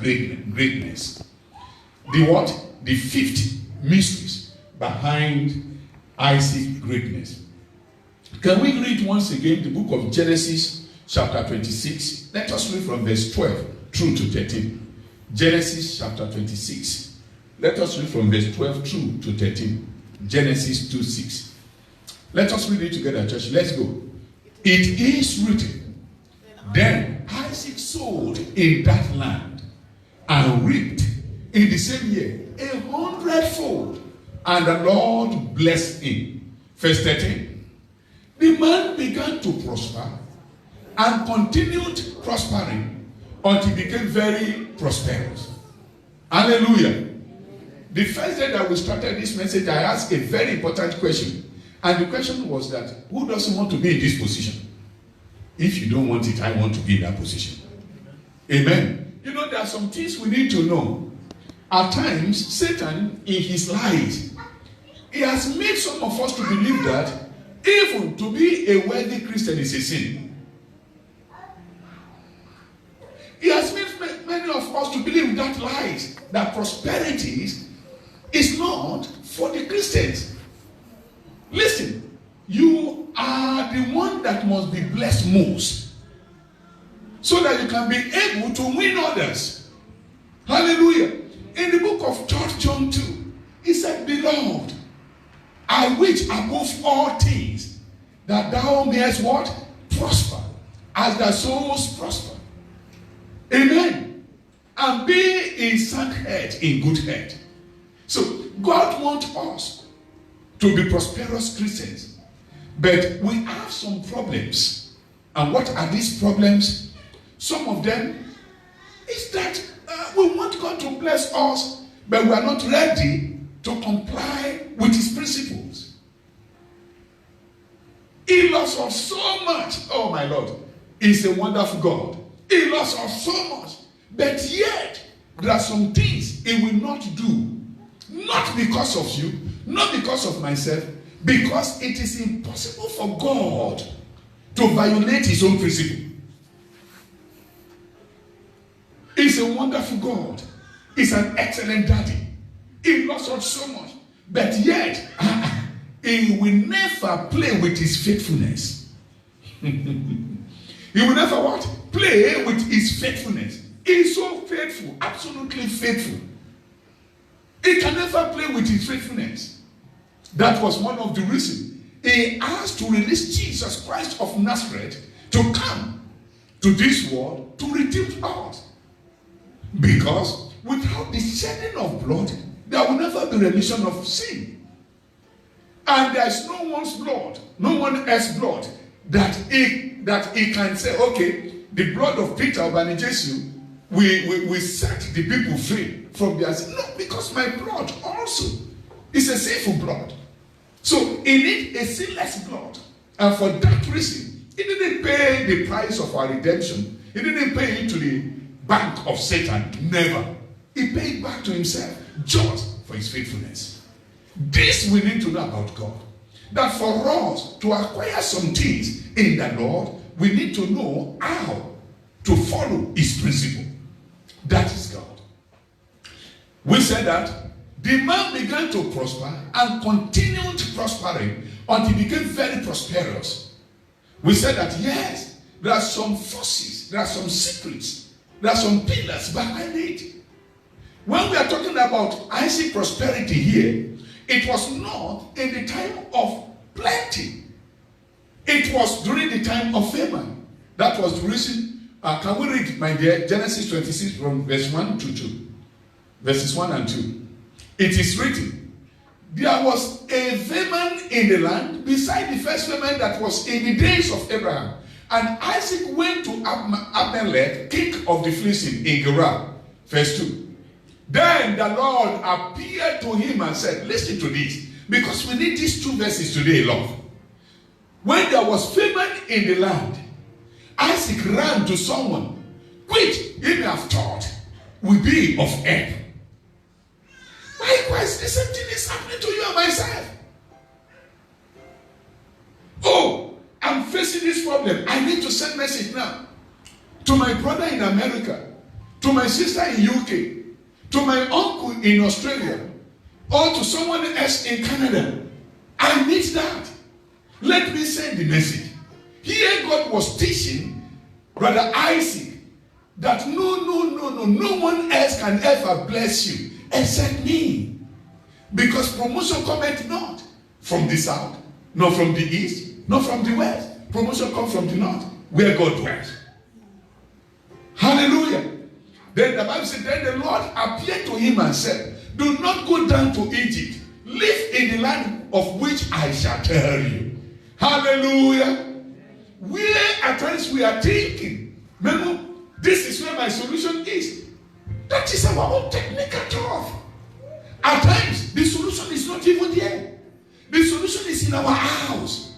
greatness. The what? The fifth mysteries behind Isaac's greatness. Can we read once again the book of Genesis chapter 26? Let us read from verse 12 through to 13. Genesis chapter 26. Let us read from verse 12 through to 13. Genesis 2:6. Let us read it together, church. Let's go. It is written, then Isaac sowed in that land and reaped in the same year 100-fold, and the Lord blessed him. Verse 13. The man began to prosper and continued prospering until he became very prosperous. Hallelujah. The first day that we started this message, I asked a very important question. And the question was that, who doesn't want to be in this position? If you don't want it, I want to be in that position. Amen. You know, there are some things we need to know. At times, Satan, in his lies, he has made some of us to believe that even to be a wealthy Christian is a sin. He has made many of us to believe that lies, that prosperity is not for the Christians. Listen, you are the one that must be blessed most, so that you can be able to win others. Hallelujah. In the book of 3 John 2, he said, beloved, I wish above all things that thou mayest what? Prosper, as thy souls prosper. Amen. And be in sound health, in good health. So God wants us to be prosperous Christians. But we have some problems. And what are these problems? Some of them is that we want God to bless us, but we are not ready to comply with his principles. He loves us so much. Oh my Lord, he's a wonderful God. He loves us so much. But yet, there are some things he will not do. Not because of you, not because of myself, because it is impossible for God to violate his own principle. He's a wonderful God. He's an excellent daddy. He loves us so much. But yet, he will never play with his faithfulness. He will never what? Play with his faithfulness. He's so faithful, absolutely faithful. He can never play with his faithfulness. That was one of the reasons he asked to release Jesus Christ of Nazareth to come to this world to redeem us. Because without the shedding of blood, there will never be remission of sin. And there is no one's blood, no one else's blood, that he can say, okay, the blood of Peter Obanijesu, we set the people free from their sin. No, because my blood also is a sinful blood. So he needs a sinless blood. And for that reason, he didn't pay the price of our redemption. He didn't pay it to the bank of Satan. Never. He paid back to himself just for his faithfulness. This we need to know about God. That for us to acquire some things in the Lord, we need to know how to follow his principle. That is God. We said that the man began to prosper and continued prospering until he became very prosperous. We said that yes, there are some forces, there are some secrets, there are some pillars behind it. When we are talking about Isaac prosperity here, it was not in the time of plenty. It was during the time of famine. That was the reason. Can we read, my dear, Genesis 26 from verse 1 to 2? Verses 1 and 2. It is written, there was a famine in the land beside the first famine that was in the days of Abraham. And Isaac went to Abimelech, king of the Philistines, in Gerar. Verse 2. Then the Lord appeared to him and said, listen to this, because we need these two verses today, love. When there was famine in the land, Isaac ran to someone which he may have thought would be of help. Likewise, the same thing is happening to you and myself. Oh, I'm facing this problem. I need to send message now to my brother in America, to my sister in UK, to my uncle in Australia, or to someone else in Canada. I need that. Let me send the message. Here God was teaching Brother Isaac that no one else can ever bless you except me. Because promotion cometh not from the south, nor from the east, nor from the west. Promotion comes from the north, where God dwells. Hallelujah. Then the Bible said, then the Lord appeared to him and said, do not go down to Egypt. Live in the land of which I shall tell you. Hallelujah. Where at times we are thinking, remember, this is where my solution is. That is our own technical stuff. At times, the solution is not even there. The solution is in our house.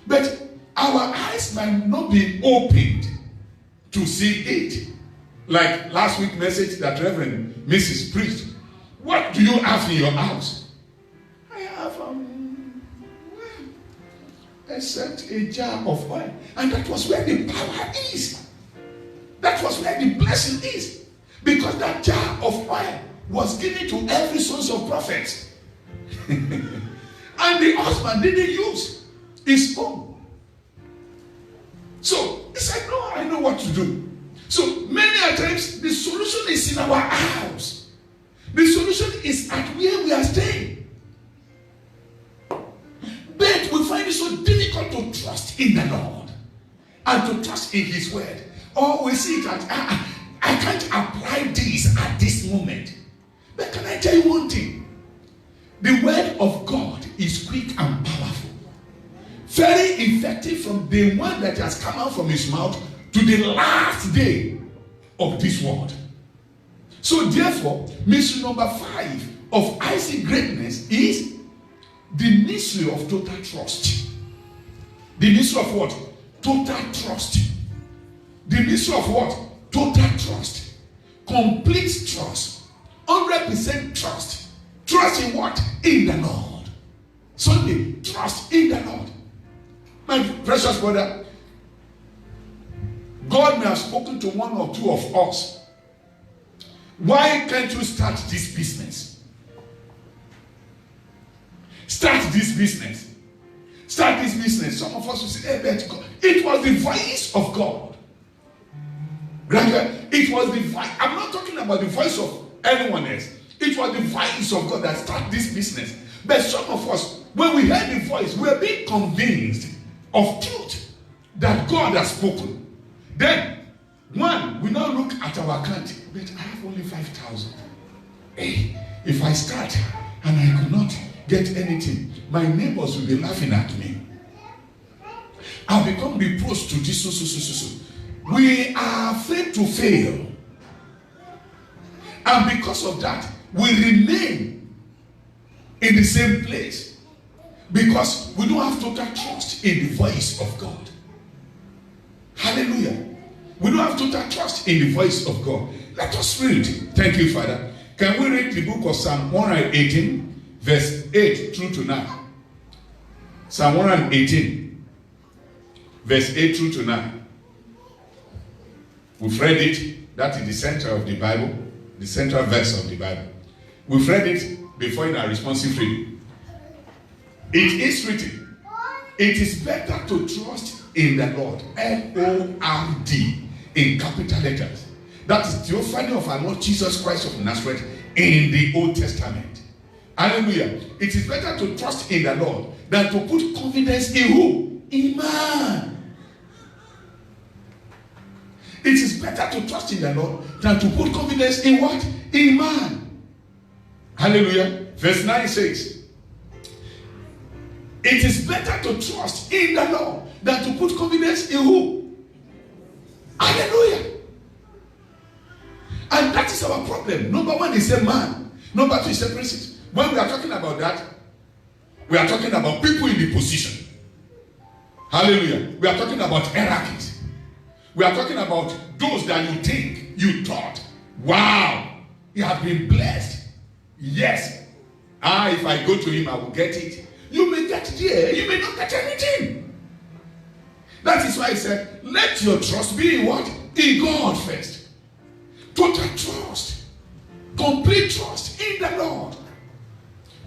But our eyes might not be opened to see it. Like last week's message that Reverend Mrs. preached. What do you have in your house? I have except a jar of oil. And that was where the power is. That was where the blessing is. Because that jar of oil was given to every sons of prophets. And the husband didn't use his own. So he said, no, I know what to do. So many times the solution is in our house. The solution is at where we are staying. But we find it so difficult to trust in the Lord and to trust in his word. Or we see that I can't apply this at this moment. But can I tell you one thing? The word of God is quick and powerful. Very effective from the one that has come out from his mouth to the last day of this world. So therefore, mystery number 5 of Isaac's greatness is the mystery of total trust. The mystery of what? Total trust. The mystery of what? Total trust. Complete trust. 100% trust. Trust in what? In the Lord. Sunday, trust in the Lord. My precious brother, God may have spoken to one or two of us. Why can't you start this business? Start this business. Start this business. Some of us will say, hey, but God. It was the voice of God. Grandpa, it was the voice. I'm not talking about the voice of anyone else. It was the voice of God that started this business. But some of us, when we heard the voice, we are being convinced of truth that God has spoken. Then, one, we now look at our account. But I have only 5,000. Hey, if I start and I could not get anything, my neighbors will be laughing at me. I'll become reproached to this, so. We are afraid to fail. And because of that, we remain in the same place. Because we don't have total trust in the voice of God. Hallelujah. We don't have total trust in the voice of God. Let us read. Thank you, Father. Can we read the book of Psalm 118, verse 8 through to 9? Psalm 118, verse 8 through to 9. We've read it. That is the center of the Bible, the central verse of the Bible. We've read it before in our responsive reading. It is written, it is better to trust in the Lord, L-O-R-D, in capital letters. That is the theophany of our Lord Jesus Christ of Nazareth in the Old Testament. Hallelujah. It is better to trust in the Lord than to put confidence in who? In man. It is better to trust in the Lord than to put confidence in what? In man. Hallelujah. Verse 9 says, it is better to trust in the Lord than to put confidence in who? Hallelujah. And that is our problem. Number one is a man. Number two is a princess. When we are talking about that, we are talking about people in the position. Hallelujah. We are talking about hierarchies. We are talking about those that you think, you thought, wow, he has been blessed. Yes. If I go to him, I will get it. You may get it here, you may not get anything. That is why I said, let your trust be in what? In God first. Total trust. Complete trust in the Lord.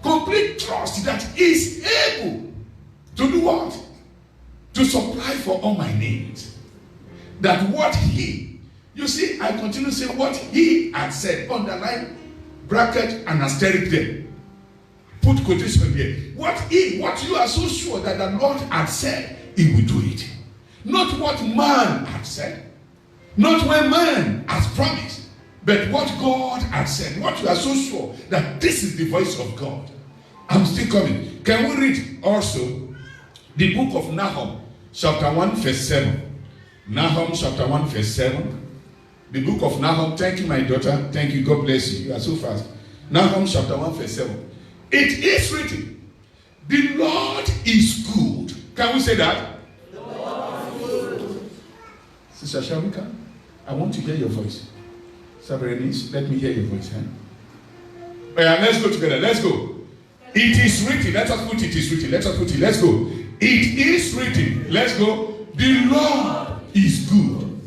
Complete trust that He is able to do what? To supply for all my needs. That what He, you see, I continue to say what He had said, underline, bracket, and asterisk there. Put quotation there. What you are so sure that the Lord had said, He will do it. Not what man had said. Not what man has promised. But what God has said. What you are so sure that this is the voice of God. I'm still coming. Can we read also the book of Nahum, chapter 1, verse 7. Nahum, chapter 1, verse 7. The book of Nahum. Thank you, my daughter. Thank you. God bless you. You are so fast. Nahum, chapter 1, verse 7. It is written, the Lord is good. Can we say that? The Lord is good. Sister Shamika, I want to hear your voice. Berenice, let me hear your voice. Yeah, let's go together. Let's go. It is written. Let us put it is written. Let us put it. Let's go. It is written. Let's go. The Lord is good.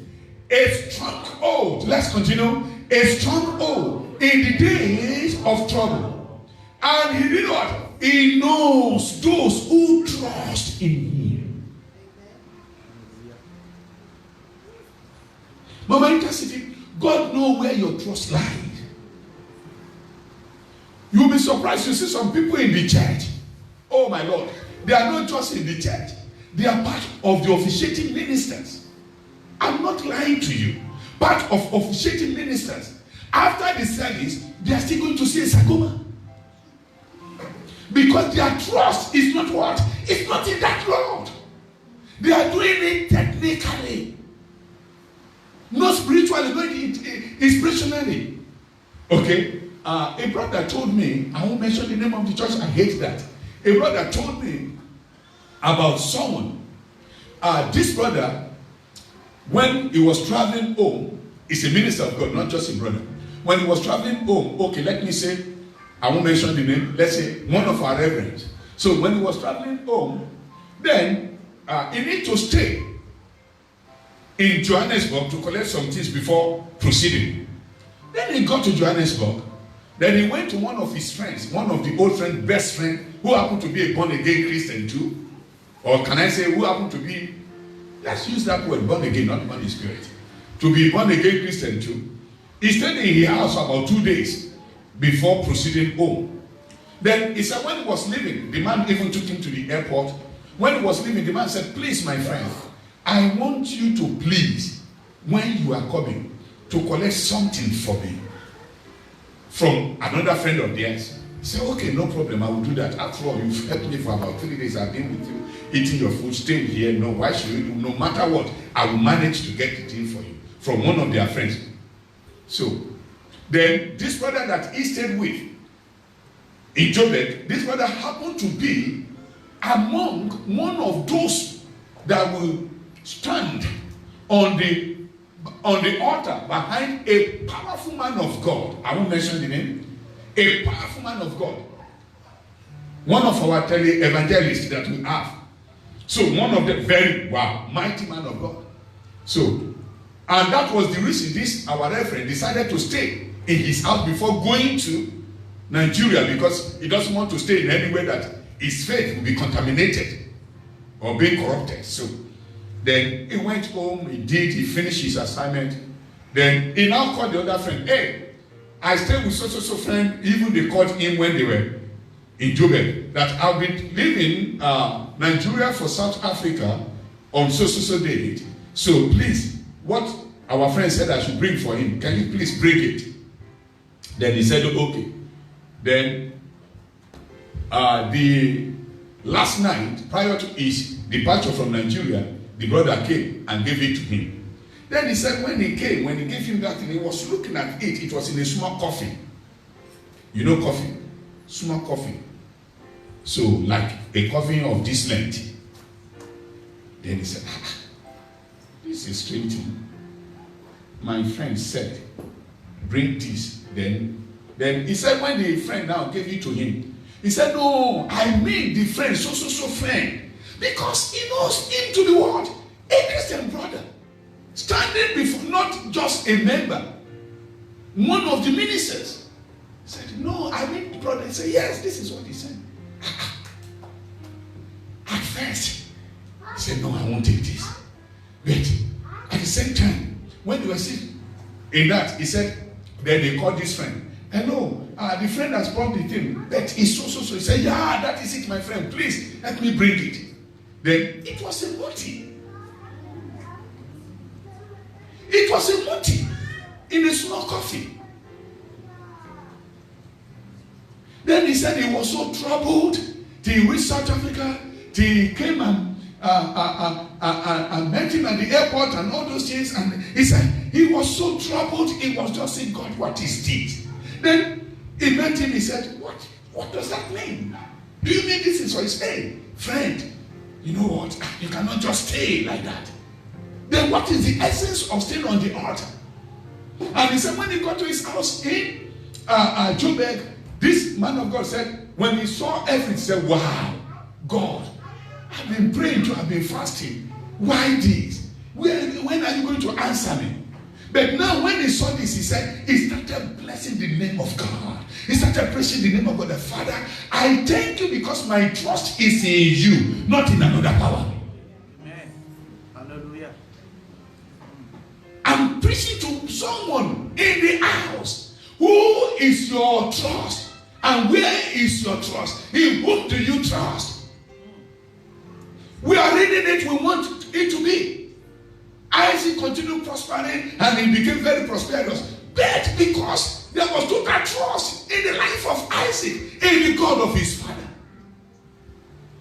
A stronghold. Let's continue. A stronghold in the days of trouble. And He did what? He knows those who trust in Him. Mama Intercity, God knows where your trust lies. You'll be surprised to see some people in the church. Oh my Lord, they are not just in the church. They are part of the officiating ministers. I'm not lying to you. Part of officiating ministers. After the service, they are still going to see a Sagoma. Because their trust is not what? It's not in that Lord. They are doing it technically. Not spiritually, not inspirationally. Okay? A brother told me, I won't mention the name of the church, I hate that. A brother told me about someone. This brother, when he was traveling home, is a minister of God, not just a brother. When he was traveling home, okay, let me say, I won't mention the name, let's say one of our reverends. So when he was traveling home, then he need to stay in Johannesburg to collect some things before proceeding. Then he got to Johannesburg. Then he went to one of his friends, one of the old friends, best friend, who happened to be a born-again Christian too. Or can I say, who happened to be, let's use that word, born again, not born in spirit. To be born-again Christian too. He stayed in his house for about 2 days before proceeding home. Then he said when he was leaving, the man even took him to the airport. When he was leaving, the man said, please, my friend, I want you to please, when you are coming, to collect something for me from another friend of theirs. He said, okay, no problem, I will do that. After all, you've helped me for about 3 days. I've been with you, eating your food, staying here. No, why should you do? No matter what, I will manage to get the thing for you from one of their friends. So, then this brother that he stayed with in Joburg, this brother happened to be among one of those that will stand on the altar behind a powerful man of God. I won't mention the name. A powerful man of God. One of our tele-evangelists that we have. So one of the very mighty man of God. So, and that was the reason this our reverend decided to stay in his house before going to Nigeria, because he doesn't want to stay in any way that his faith will be contaminated or being corrupted. So then he went home, he finished his assignment. Then he now called the other friend. Hey, I stayed with so friend. Even they called him when they were in Joburg, that I'll be leaving Nigeria for South Africa on so date. So please, what our friend said I should bring for him, can you please bring it? Then he said, okay. Then the last night, prior to his departure from Nigeria, the brother came and gave it to him. Then he said when he came, when he gave him that thing, he was looking at it. It was in a small coffin. You know coffin? Small coffin. So like a coffin of this length. Then he said, this is strange. My friend said, bring this. Then he said when the friend now gave it to him, he said, no, I mean the friend, so friend. Because he knows him to be what? A Christian brother. Standing before, not just a member. one of the ministers said, no, I mean the brother. He said, yes, this is what he said. At first, he said, no, I won't take this. But at the same time, when they were sitting in that, he said, then they called this friend. Hello, the friend has brought the thing. But it's so. He said, yeah, that is it, my friend. Please, let me bring it. Then it was a multi. It was a multi in a small coffee. Then he said he was so troubled till he reached South Africa, till he came and met him at the airport and all those things. And he said he was so troubled, he was just saying, God, what is this? Then he met him, he said, what does that mean? Do you mean this is what he said? Friend, you know what? You cannot just stay like that. Then what is the essence of staying on the altar? And he said when he got to his house in Joburg, this man of God said, when he saw everything, he said, wow, God, I've been praying to, I've been fasting. Why this? When are you going to answer me? But now when he saw this, he said, he started blessing the name of God. He started praising the name of God. The Father, I thank you because my trust is in you, not in another power. Amen. Hallelujah. I'm preaching to someone in the house. Who is your trust? And where is your trust? In whom do you trust? We are reading it, we want it to be. Isaac continued prospering and he became very prosperous. But because there was total trust in the life of Isaac, in the God of his father.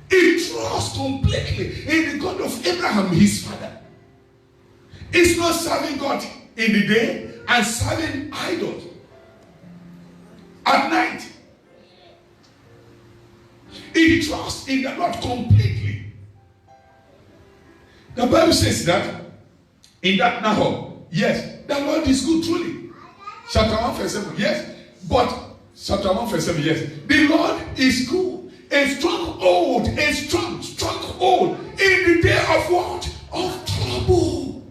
He trusts completely in the God of Abraham, his father. He's not serving God in the day and serving idols at night. He trusts in the Lord completely. The Bible says that in that Nahor, yes, the Lord is good truly. Chapter 1 verse 7, yes. But chapter 1 verse 7, yes. The Lord is good. A stronghold, a stronghold in the day of what? Of trouble.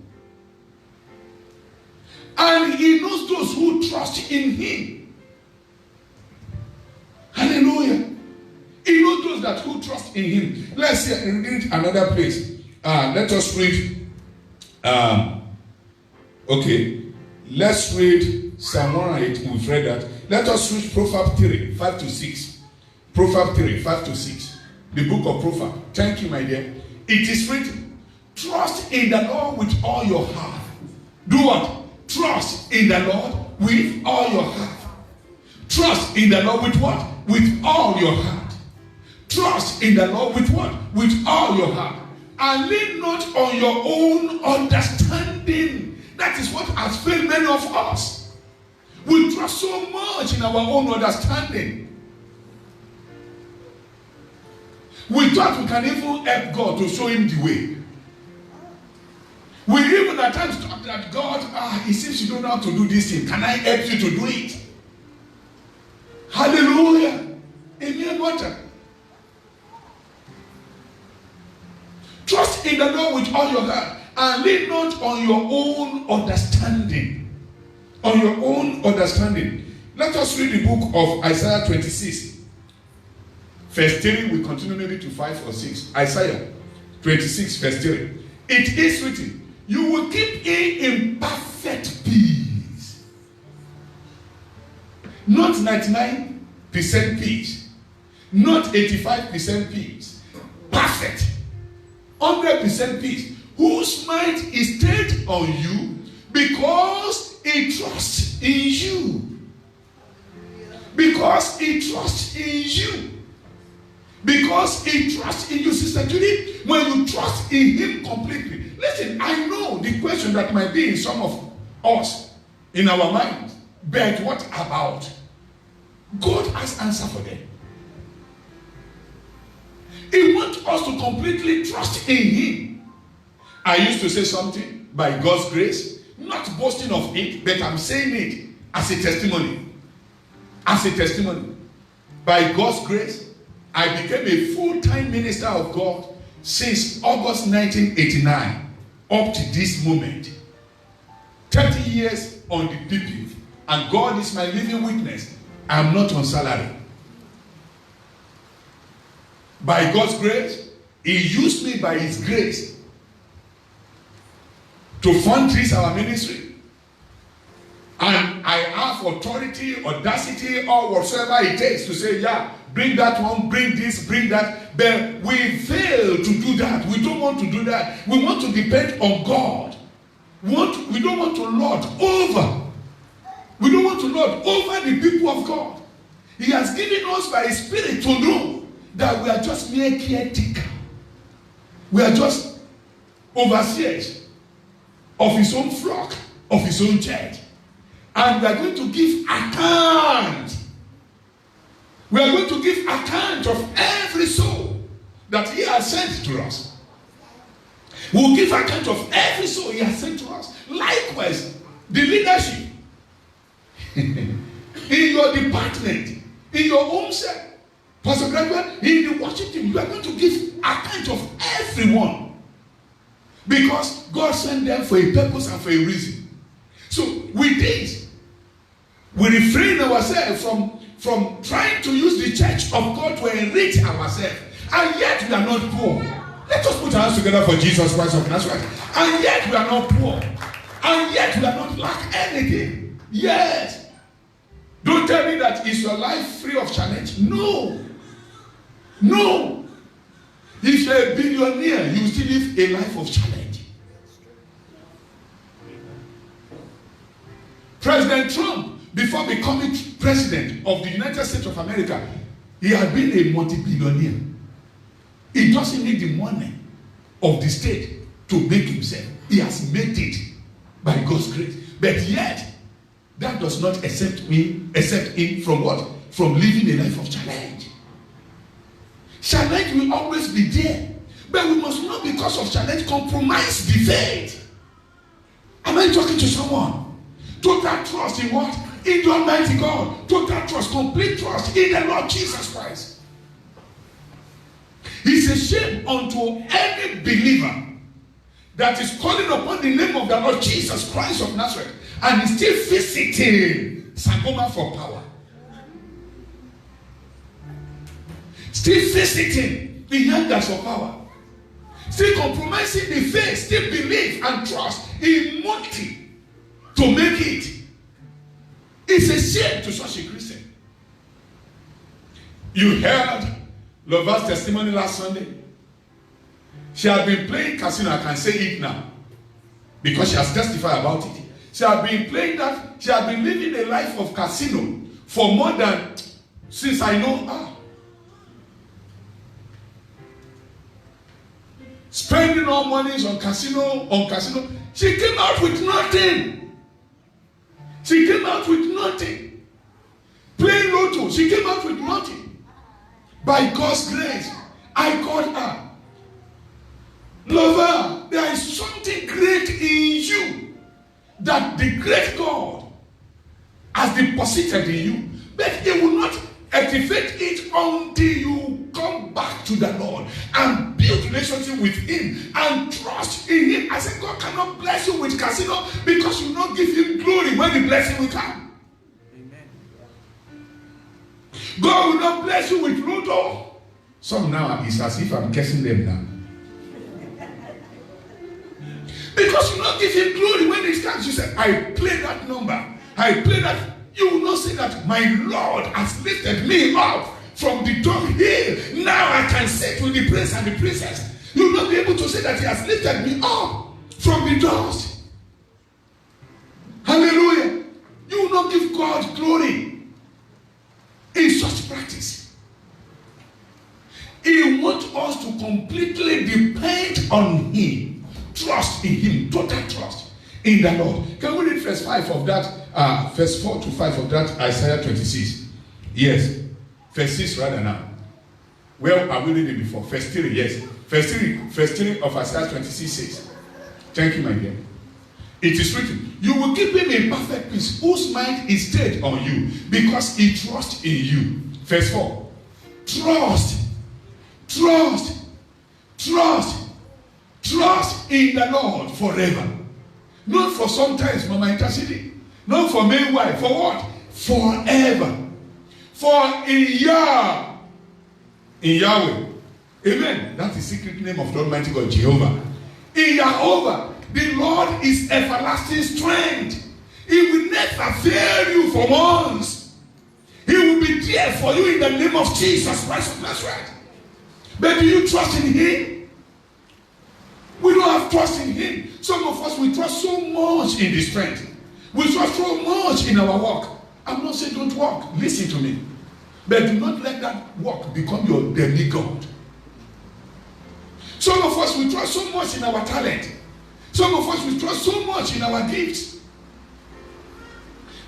And he knows those who trust in him. Hallelujah. He knows those that who trust in him. Let's read another place. Let us read. Okay. Let's read Psalm 108. We've read that. Let us read Proverbs 3, 5 to 6. Proverbs 3, 5 to 6. The book of Proverbs. Thank you, my dear. It is written, trust in the Lord with all your heart. Do what? Trust in the Lord with all your heart. Trust in the Lord with what? With all your heart. Trust in the Lord with what? With all your heart. And lean not on your own understanding. That is what has failed many of us. We trust so much in our own understanding. We thought we can even help God to show him the way. We even at times thought that God, it seems you don't know how to do this thing. Can I help you to do it? Hallelujah. Amen. Water. Trust in the Lord with all your heart and lean not on your own understanding. On your own understanding. Let us read the book of Isaiah 26. Verse 3, we continue maybe to 5 or 6. Isaiah 26, verse 3. It is written, you will keep him in perfect peace. Not 99% peace. Not 85% peace. Perfect. 100% peace. Whose mind is stayed on you because he trusts in you. Because he trusts in you. Because he trusts in you, Sister Judy. When you trust in him completely. Listen, I know the question that might be in some of us, in our minds. But what about? God has answer for them. He wants us to completely trust in him. I used to say something, by God's grace, not boasting of it, but I'm saying it as a testimony. As a testimony. By God's grace, I became a full-time minister of God since August 1989 up to this moment. 30 years on the pulpit, and God is my living witness, I am not on salary. By God's grace, He used me by His grace to fundraise our ministry. And I have authority, audacity, or whatsoever it takes to say, yeah, bring that one, bring this, bring that. But we fail to do that. We don't want to do that. We want to depend on God. We don't want to lord over. We don't want to lord over the people of God. He has given us by His Spirit to know that we are just mere caretaker. We are just overseers of His own flock, of His own church. And we are going to give account. We are going to give account of every soul that He has sent to us. We will give account of every soul He has sent to us. Likewise, the leadership in your department, in your home set, Pastor Gregory, in the worship team, you are going to give account of everyone. Because God sent them for a purpose and for a reason. So with this, we refrain ourselves from trying to use the church of God to enrich ourselves. And yet we are not poor. Let us put our hands together for Jesus Christ of Nazareth. And yet we are not poor. And yet we are not lack anything. Yes. Don't tell me that is your life free of challenge. No. No. If you're a billionaire, you still live a life of challenge. President Trump, before becoming president of the United States of America, he had been a multi-billionaire. He doesn't need the money of the state to make himself. He has made it by God's grace. But yet, that does not accept him from what? From living a life of challenge. Challenge will always be there. But we must not, because of challenge, compromise the faith. Am I talking to someone? Total trust in what? In the Almighty God. Total trust, complete trust in the Lord Jesus Christ. It's a shame unto any believer that is calling upon the name of the Lord Jesus Christ of Nazareth and is still visiting Sangoma for power. Still visiting the youngers for power. Still compromising the faith, still believe and trust in money to make it. It's a shame to such a Christian. You heard Lova's testimony last Sunday. She had been playing casino. I can say it now because she has testified about it. She had been playing that. She had been living a life of casino for more than, since I know her. Spending all monies on casino. She came out with nothing. She came out with nothing. Playing lotto. She came out with nothing. By God's grace, I called her. Lover, there is something great in you that the great God has deposited in you, but He will not activate it until you come back to the Lord and build relationship with Him and trust in Him. I said, God cannot bless you with casino because you will not give Him glory when the blessing will come. God will not bless you with lotto. Some now is as if I'm cursing them now. Because you will not give Him glory when it comes. You say, I play that number. I play that. You will not say that my Lord has lifted me up from the dunghill. Now I can sit with the prince and the princess. You will not be able to say that He has lifted me up from the dust. Hallelujah. You will not give God glory in such practice. He wants us to completely depend on Him, trust in Him, total trust in the Lord. Can we read verse 5 of that, verse 4 to 5 of that Isaiah 26? Yes, verse 6 rather now. Where are we reading before? Verse 3, yes. Verse 3 of Isaiah 26 says, thank you, my dear. It is written, you will keep him in perfect peace, whose mind is stayed on you, because he trusts in you. Verse 4. Trust in the Lord forever. Not for sometimes, Mama Intercity. Not for meanwhile. For what? Forever. For in Yahweh. Amen. That's the secret name of the Almighty God, Jehovah. In Jehovah, the Lord is everlasting strength. He will never fail you for once. He will be there for you in the name of Jesus Christ of Nazareth. But do you trust in Him? We don't have trust in Him. Some of us, we trust so much in the strength. We trust so much in our work. I'm not saying don't work. Listen to me. But do not let that work become your demigod. Some of us, we trust so much in our talent. Some of us, we trust so much in our gifts.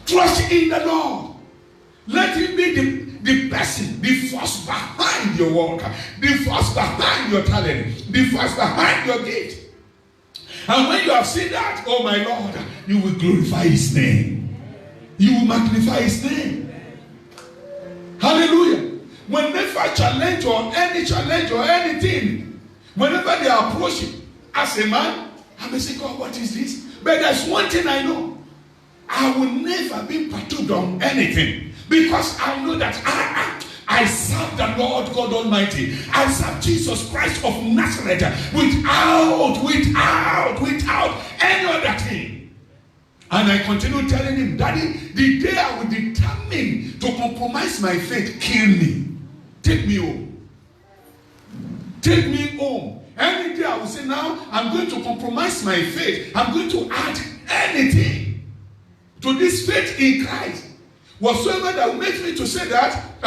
Trust in the Lord. Let Him be the person, the force behind your work, the force behind your talent, the force behind your gift. And when you have seen that, oh my Lord, you will glorify His name. You will magnify His name. Hallelujah. Whenever challenge or anything, whenever they are approaching, as a man, I may say, God, what is this? But there's one thing I know. I will never be perturbed on anything. Because I know that I serve the Lord God Almighty. I serve Jesus Christ of Nazareth without any other thing. And I continue telling him, Daddy, the day I will determine to compromise my faith, kill me. Take me home. Take me home. Any day I will say, now I'm going to compromise my faith. I'm going to add anything to this faith in Christ. Whatsoever that makes me to say that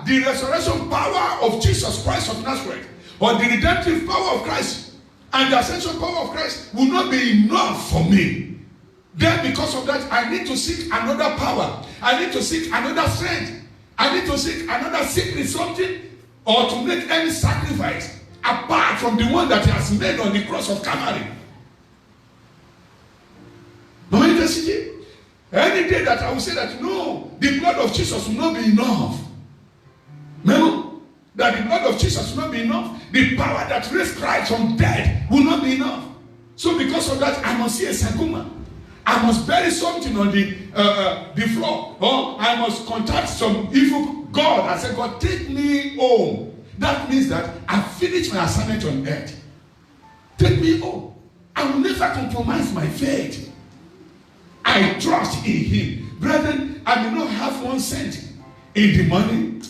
the resurrection power of Jesus Christ of Nazareth, or the redemptive power of Christ and the ascension power of Christ will not be enough for me. Then because of that, I need to seek another power. I need to seek another strength. I need to seek another secret something, or to make any sacrifice apart from the one that He has made on the cross of Calvary. No intensity. Any day that I will say that no, the blood of Jesus will not be enough. No, that the blood of Jesus will not be enough. The power that raised Christ from dead will not be enough. So because of that, I must see a saguma. I must bury something on the floor. Or I must contact some evil God and say, God, take me home. That means that I finished my assignment on earth. Take me home. I will never compromise my faith. I trust in Him. Brethren, I may not have 1 cent in the money.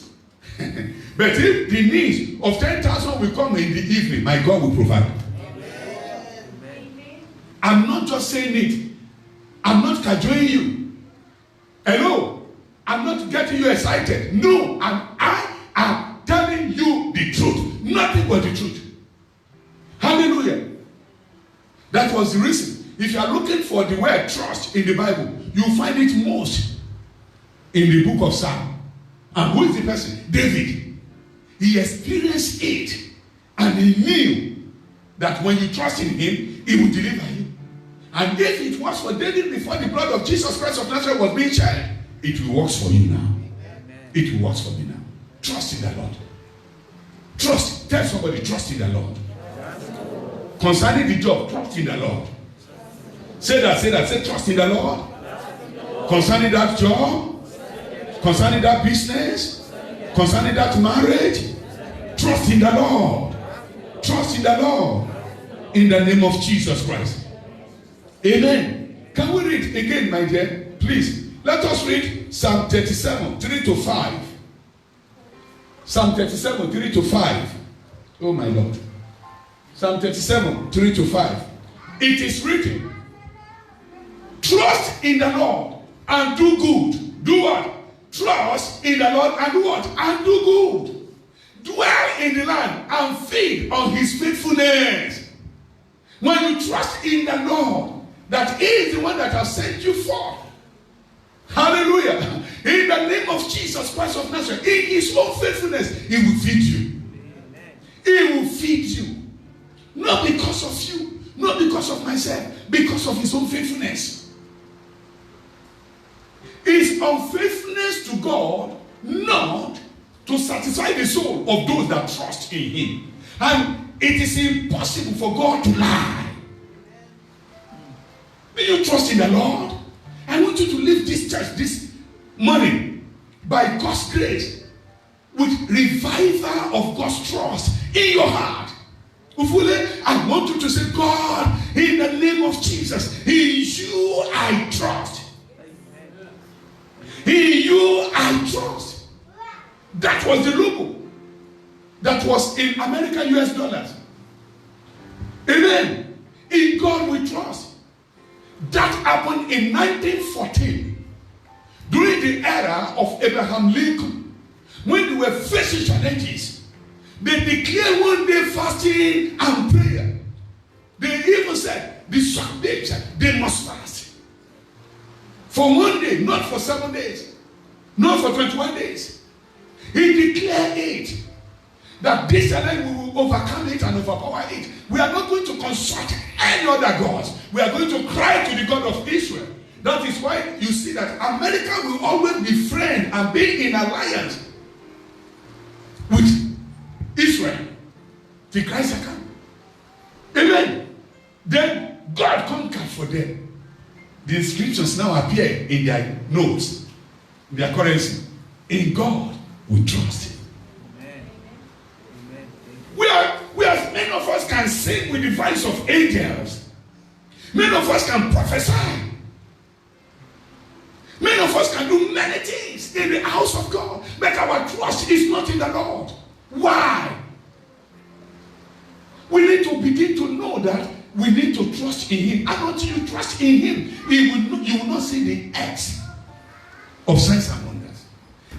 But if the needs of 10,000 will come in the evening, my God will provide. Amen. I'm not just saying it. I'm not cajoling you. Hello. I'm not getting you excited. No, I am telling you the truth. Nothing but the truth. Hallelujah. That was the reason. If you are looking for the word trust in the Bible, you'll find it most in the book of Psalm. And who is the person? David. He experienced it. And he knew that when you trust in Him, He will deliver you. And if it was for David before the blood of Jesus Christ of Nazareth was being shed, it will work for you now. Amen. It will work for me now. Trust in the Lord. Trust. Tell somebody, trust in the Lord. Concerning the job, trust in the Lord. Say trust in the Lord. Concerning that job, concerning that business, concerning that marriage, trust in the Lord. Trust in the Lord. In the name of Jesus Christ. Amen. Can we read again, my dear? Please. Let us read Psalm 37, 3 to 5. Psalm 37, 3 to 5. Oh my Lord. Psalm 37, 3 to 5. It is written, trust in the Lord and do good. Do what? Trust in the Lord and do what? And do good. Dwell in the land and feed on His faithfulness. When you trust in the Lord, that He is the one that has sent you forth. Hallelujah. In the name of Jesus Christ of Nazareth, in His own faithfulness, He will feed you. He will feed you. Not because of you, not because of myself, because of His own faithfulness. His unfaithfulness to God, not to satisfy the soul of those that trust in Him. And it is impossible for God to lie. Do you trust in the Lord? I want you to leave this church this morning by God's grace with revival of God's trust in your heart. I want you to say, God, in the name of Jesus, in you I trust. In you I trust. That was the logo that was in American US dollars. Amen. In God we trust. That happened in 1914 during the era of Abraham Lincoln, when they were facing challenges. They declared one day fasting and prayer. They even said the Sundays they must fast for one day, not for 7 days, not for 21 days. He declared it that this challenge we will overcome it and overpower it. We are not going to consult any other gods. We are going to cry to the God of Israel. That is why you see that America will always be friend and be in alliance with Israel till Christ shall come. Amen. Then God conquered for them. The inscriptions now appear in their notes, in their currency. In God we trust. Many of us can sing with the voice of angels. Many of us can prophesy. Many of us can do many things in the house of God, but our trust is not in the Lord. Why? We need to begin to know that we need to trust in Him. And until you trust in Him, you will not see the acts of signs and wonders.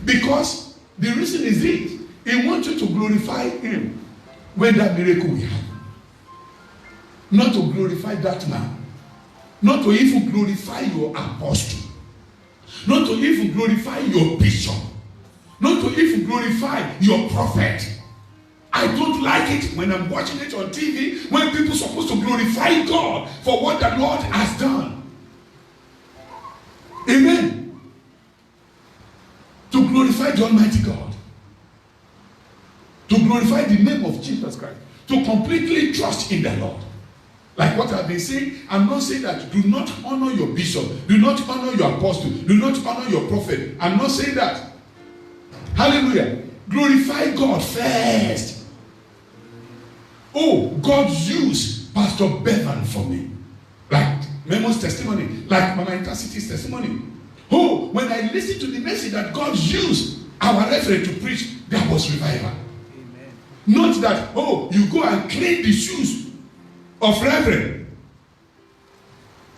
Because the reason is this: He wants you to glorify Him when that miracle will happen. Not to glorify that man. Not to even glorify your apostle. Not to even glorify your bishop. Not to even glorify your prophet. I don't like it when I'm watching it on TV, when people are supposed to glorify God for what the Lord has done. Amen. To glorify the Almighty God. To glorify the name of Jesus Christ. To completely trust in the Lord. Like what I've been saying, I'm not saying that do not honor your bishop, do not honor your apostle, do not honor your prophet. I'm not saying that. Hallelujah. Glorify God first. Oh, God used Pastor Bevan for me. Like Memo's testimony, like Mama Intercity's testimony. Oh, when I listened to the message that God used our reverend to preach, there was revival. Amen. Not that, oh, you go and clean the shoes of reverend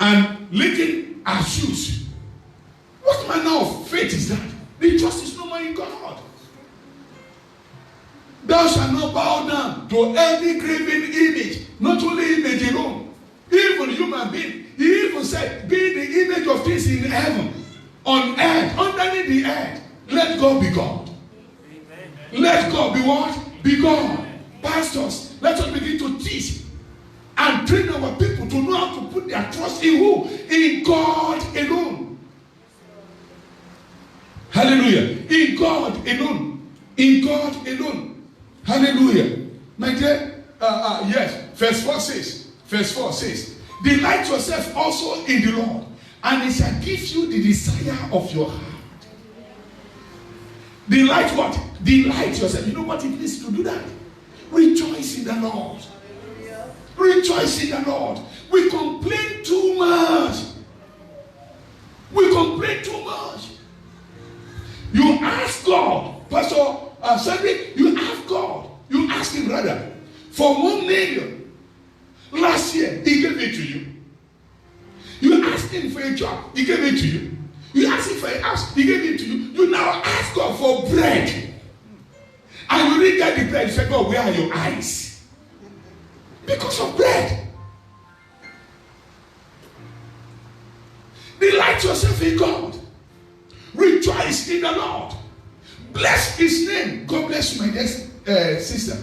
and licking our shoes. What manner of faith is that? The trust is no more in God. Thou shalt not bow down to any graven image, not only image alone, even human being. He even said, be the image of things in heaven, on earth, underneath the earth. Let God be God. Amen. Let God be what? Be God. Pastors, let us begin to teach and train our people to know how to put their trust in who? In God alone. Hallelujah. In God alone. In God alone. Hallelujah. My dear, yes. Verse 4 says, delight yourself also in the Lord, and He shall give you the desire of your heart. Delight what? Delight yourself. You know what it means to do that? Rejoice in the Lord. Rejoice in the Lord. We complain too much. We complain too much. You ask God, Pastor Cedric, you ask God, you ask Him rather, for 1 million. Last year, He gave it to you. You asked Him for a job, He gave it to you. You asked Him for a house, He gave it to you. You now ask God for bread. And you didn't get the bread. You say, God, where are your eyes? Because of bread. Delight yourself in God. Rejoice in the Lord. Bless His name. God bless you, my dear sister.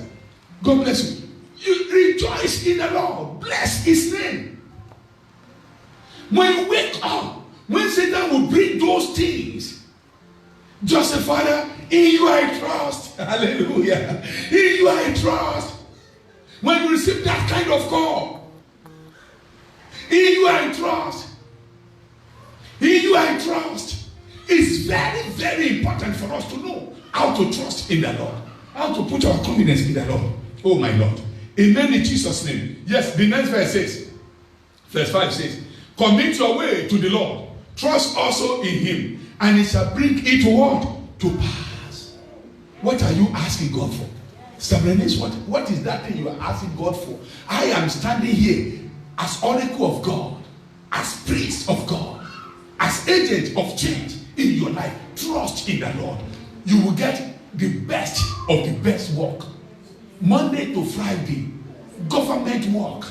God bless you. You rejoice in the Lord. Bless His name. When you wake up, when Satan will bring those things, just say, Father, in you I trust. Hallelujah. In you I trust. When you receive that kind of call, in you I trust. In you I trust. It's very, very important for us to know how to trust in the Lord. How to put our confidence in the Lord. Oh my Lord. Amen in Jesus' name. Yes, the next verse says, verse 5 says, commit your way to the Lord. Trust also in him. And he shall bring it to what? To pass. What are you asking God for? Stubbornness, what is that thing you are asking God for? I am standing here as oracle of God, as priest of God, as agent of change in your life. Trust in the Lord. You will get the best of the best work. Monday to Friday, government work.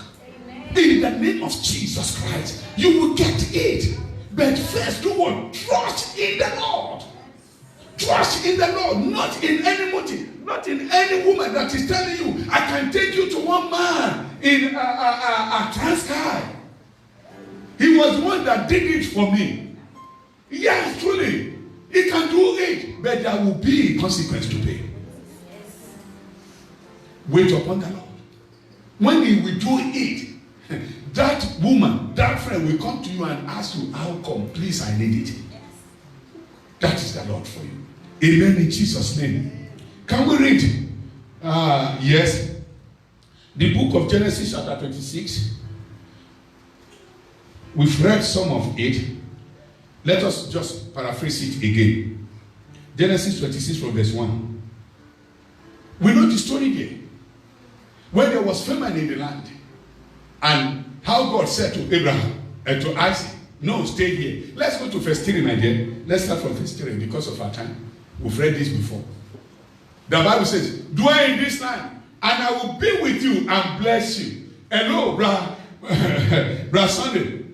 In the name of Jesus Christ, you will get it. But first, do what? Trust in the Lord. Trust in the Lord, not in any motive, not in any woman that is telling you, I can take you to one man in a Transkai. He was the one that did it for me. Yes, truly, he can do it, but there will be a consequence to pay. Wait upon the Lord. When he will do it, that woman, that friend will come to you and ask you, how come? Please, I need it. That is the Lord for you. Amen in Jesus' name. Can we read? Yes. The book of Genesis chapter 26. We've read some of it. Let us just paraphrase it again. Genesis 26 from verse 1. We know the story here. When there was famine in the land, and how God said to Abraham and to Isaac, no, stay here. Let's go to verse 3, my dear. Let's start from verse 3 because of our time. We've read this before. The Bible says, dwell in this land, and I will be with you and bless you. Hello, brother Sunday.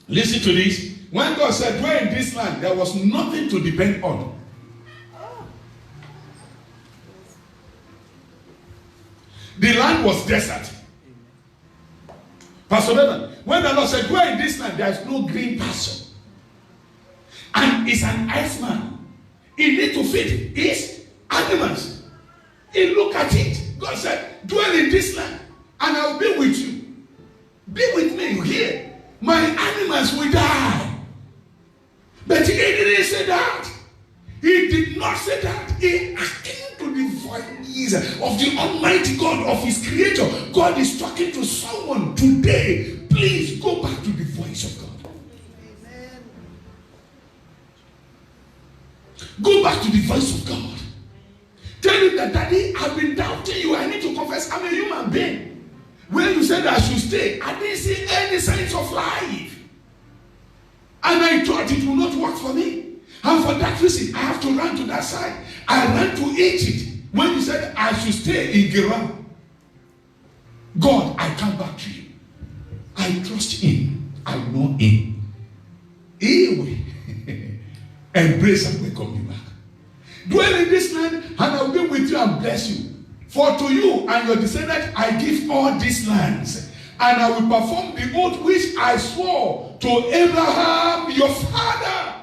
Listen to this. When God said, dwell in this land, there was nothing to depend on. The land was desert. Pastor Bevan, when the Lord said, dwell in this land, there is no green pasture. And it's an iceman. He needs to feed his animals. He looked at it. God said, dwell in this land, and I will be with you. Be with me here. My animals will die. But he didn't say that. He did not say that. He asked to the voice of the Almighty God, of his creator. God is talking to someone today. Please go back to the voice of God. Amen. Go back to the voice of God. Tell him that, Daddy, I've been doubting you. I need to confess, I'm a human being. When you said I should stay, I didn't see any signs of life. And I thought it would not work for me. And for that reason, I have to run to that side. I ran to Egypt when you said I should stay in Gerar. God, I come back to you. I trust him. I know him. He will embrace and welcome you back. Dwell in this land, and I will be with you and bless you. For to you and your descendants I give all these lands, and I will perform the oath which I swore to Abraham your father.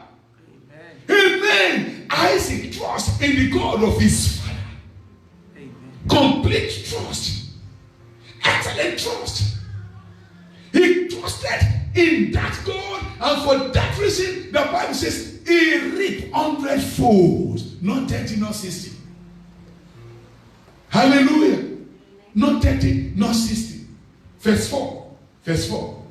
Amen. Isaac trusts in the God of his father. Amen. Complete trust. Excellent trust. He trusted in that God, and for that reason, the Bible says he reaped 100-fold. Not 30, not 60. Hallelujah. Not 30, not 60. Verse 4. Verse 4.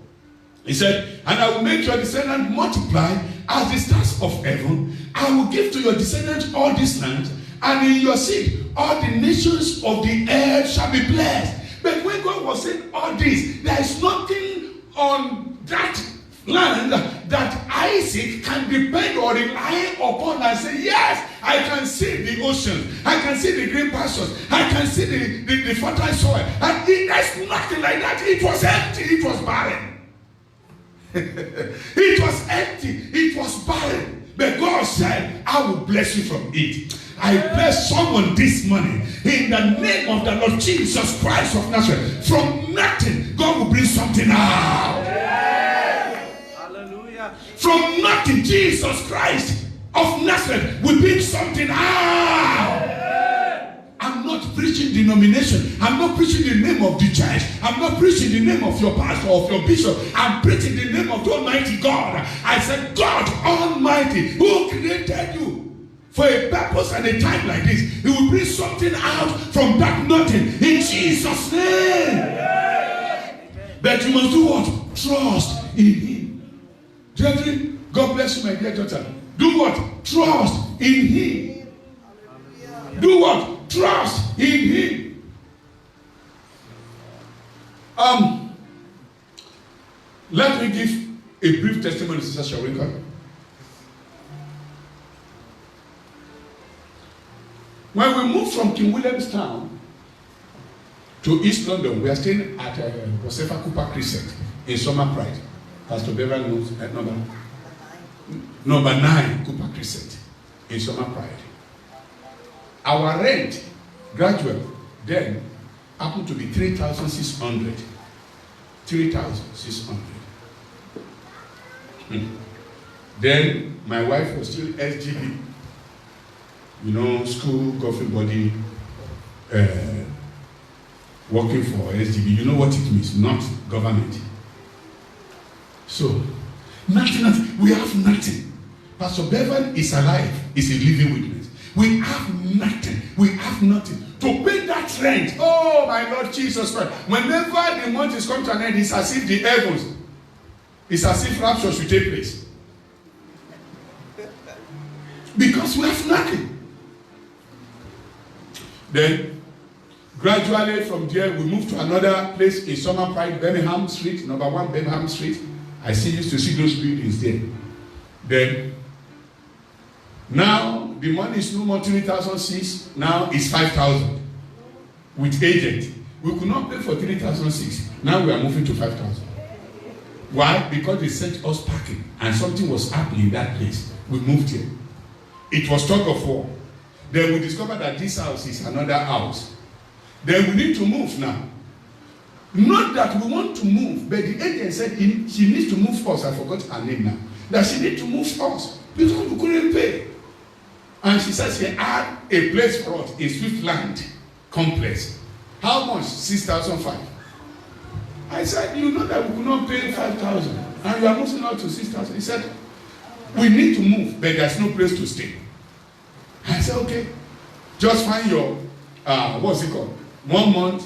He said, and I will make your descendants multiply as the stars of heaven. I will give to your descendants all this land, and in your seed all the nations of the earth shall be blessed. But when God was saying all this, there is nothing on that land that Isaac can depend or rely upon and say, yes, I can see the ocean, I can see the green pastures, I can see the fertile soil. And there's nothing like that. It was empty, it was barren. It was empty, it was barren. But God said, I will bless you from it. I bless someone this morning in the name of the Lord Jesus Christ of Nazareth. From nothing, God will bring something out. Hallelujah. From nothing, Jesus Christ of Nazareth will bring something out. I'm not not preaching denomination. I'm not preaching the name of the church. I'm not preaching the name of your pastor or of your bishop. I'm preaching the name of the Almighty God. I said, God Almighty, who created you for a purpose and a time like this, He will bring something out from that nothing in Jesus' name. But you must do what? Trust in Him. Brethren, God bless you, my dear daughter. Do what? Trust in Him. Do what? Trust in Him. Let me give a brief testimony, Sister Sharika. When we moved from King Williamstown to East London, we are staying at Josefa Cooper Crescent in Summer Pride. Pastor Bevan knows number 9 Cooper Crescent in Summer Pride. Our rent, gradual, then happened to be 3,600. 3,600. Then my wife was still SGB, school government body, working for SGB. You know what it means, not government. So, nothing. We have nothing. Pastor Bevan is alive, is a living witness. We have nothing. We have nothing. To pay that rent, oh my Lord Jesus Christ. Whenever the month is come to an end, it's as if the heavens, it's as if rapture should take place. Because we have nothing. Then, gradually from there, we moved to another place in Summer Pride, Birmingham Street, number 1 Birmingham Street. I used to see those buildings there. Then, now the money is no more 3,006. Now it's 5,000 with agent. We could not pay for 3,006. Now we are moving to 5,000. Why? Because they sent us packing and something was happening in that place. We moved here. It was tug of war. Then we discovered that this house is another house. Then we need to move now. Not that we want to move, but the agent said she needs to move us. I forgot her name now. That she needs to move us because we couldn't pay. And she said she had a place for us, a Swiftland complex. How much? 6,500. I said, you know that we could not pay 5,000. And you are moving out to 6,000. He said, we need to move, but there's no place to stay. I said, okay. Just find your, what's it called? 1 month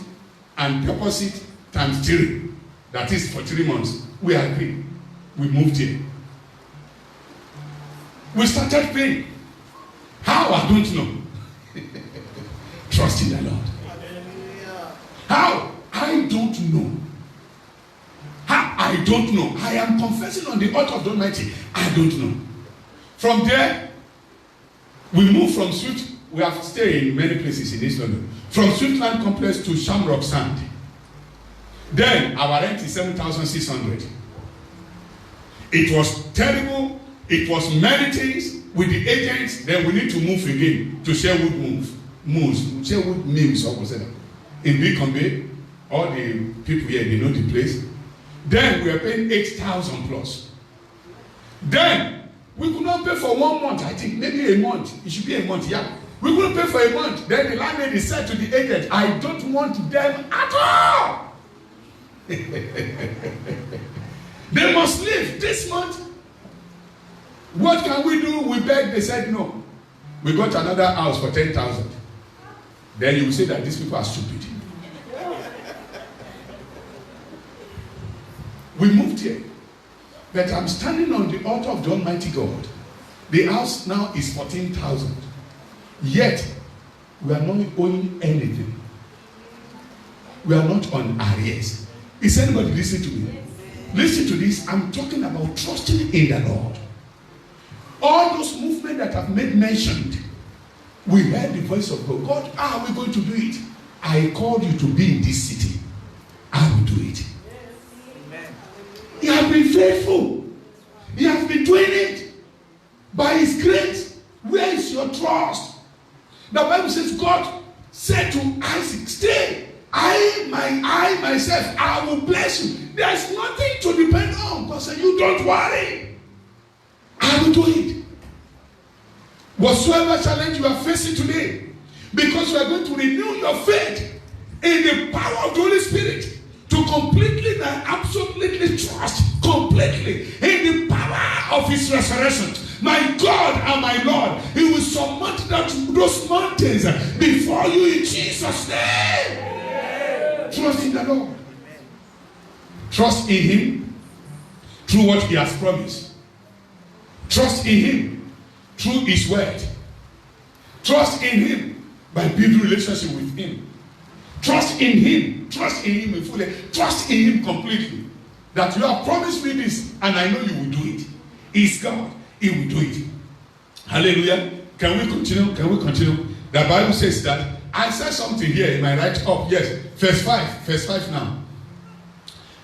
and deposit times 3. That is for 3 months. We agreed. We moved here. We started paying. How? I don't know. Trust in the Lord. How? I don't know. How? I don't know. I am confessing on the altar of the Almighty. I don't know. From there, we moved from Swift. We have stayed in many places in East London. From Swiftland Complex to Shamrock Sand. Then our rent is 7,600. It was terrible. It was many things with the agents. Then we need to move again to Sherwood Sherwood Mills or whatever. In Beacon Bay, all the people here, they know the place. Then we are paying 8,000 plus. Then we could not pay for 1 month. I think maybe a month. It should be a month, yeah. We couldn't pay for a month. Then the landlady said to the agent, I don't want them at all. They must leave this month. What can we do? We begged. They said no. We got another house for 10,000. Then you will say that these people are stupid. We moved here. But I'm standing on the altar of the Almighty God. The house now is 14,000. Yet, we are not owing anything. We are not on arrears. Is anybody listening to me? Listen to this. I'm talking about trusting in the Lord. All those movements that I've made mentioned, we heard the voice of God. God, how are we going to do it? I called you to be in this city. I will do it. He has been faithful. He has been doing it by His grace. Where is your trust? The Bible says God said to Isaac, stay. I myself, I will bless you. There's nothing to depend on. God said, you don't worry. I will do it. Whatsoever challenge you are facing today, Because you are going to renew your faith in the power of the Holy Spirit to completely and absolutely trust completely in the power of his resurrection. My God and my Lord, he will surmount those mountains before you in Jesus' name. Trust in the Lord. Trust in him through what he has promised. Trust in him through his word. Trust in him by building relationship with him. Trust in him. Trust in him fully. Trust in him completely. That you have promised me this and I know you will do it. He's God. He will do it. Hallelujah. Can we continue? Can we continue? The Bible says that. I said something here in my right up. Yes. Verse 5. Verse 5 now.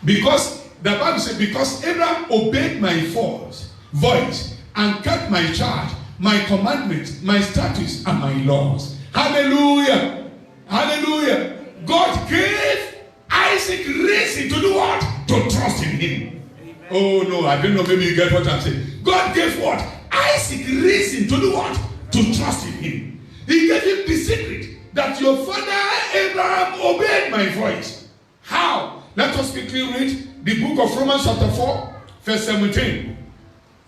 Because the Bible says, because Abraham obeyed my voice and kept my charge, my commandments, my statutes, and my laws. Hallelujah. Hallelujah. God gave Isaac reason to do what? To trust in him. Amen. Oh no, I don't know, maybe you get what I'm saying. God gave what? Isaac reason to do what? To trust in him. He gave him the secret that your father Abraham obeyed my voice. How? Let us quickly read the book of Romans chapter 4, verse 17.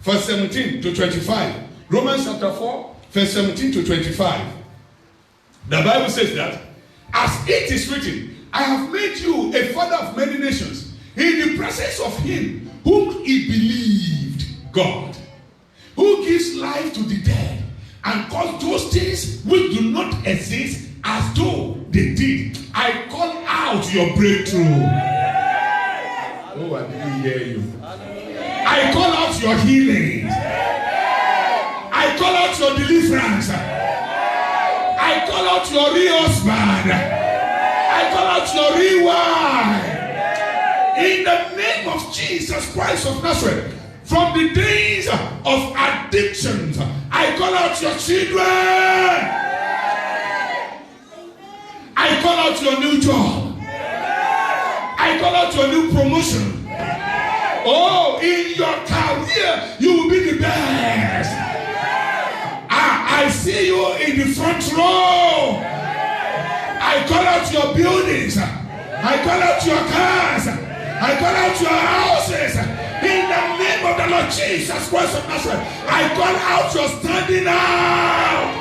Verse 17 to 25. Romans chapter 4, verse 17 to 25. The Bible says that, as it is written, I have made you a father of many nations in the presence of him whom he believed, God, who gives life to the dead and calls those things which do not exist as though they did. I call out your breakthrough. Oh, I didn't hear you. I call out your healing. I call out your deliverance. I call out your real husband. I call out your real wife. In the name of Jesus Christ of Nazareth, from the days of addictions, I call out your children. I call out your new job. I call out your new promotion. Oh, in your career, you will be the best. I see you in the front row. I call out your buildings. I call out your cars. I call out your houses. In the name of the Lord Jesus Christ of Nazareth, I call out your standing out.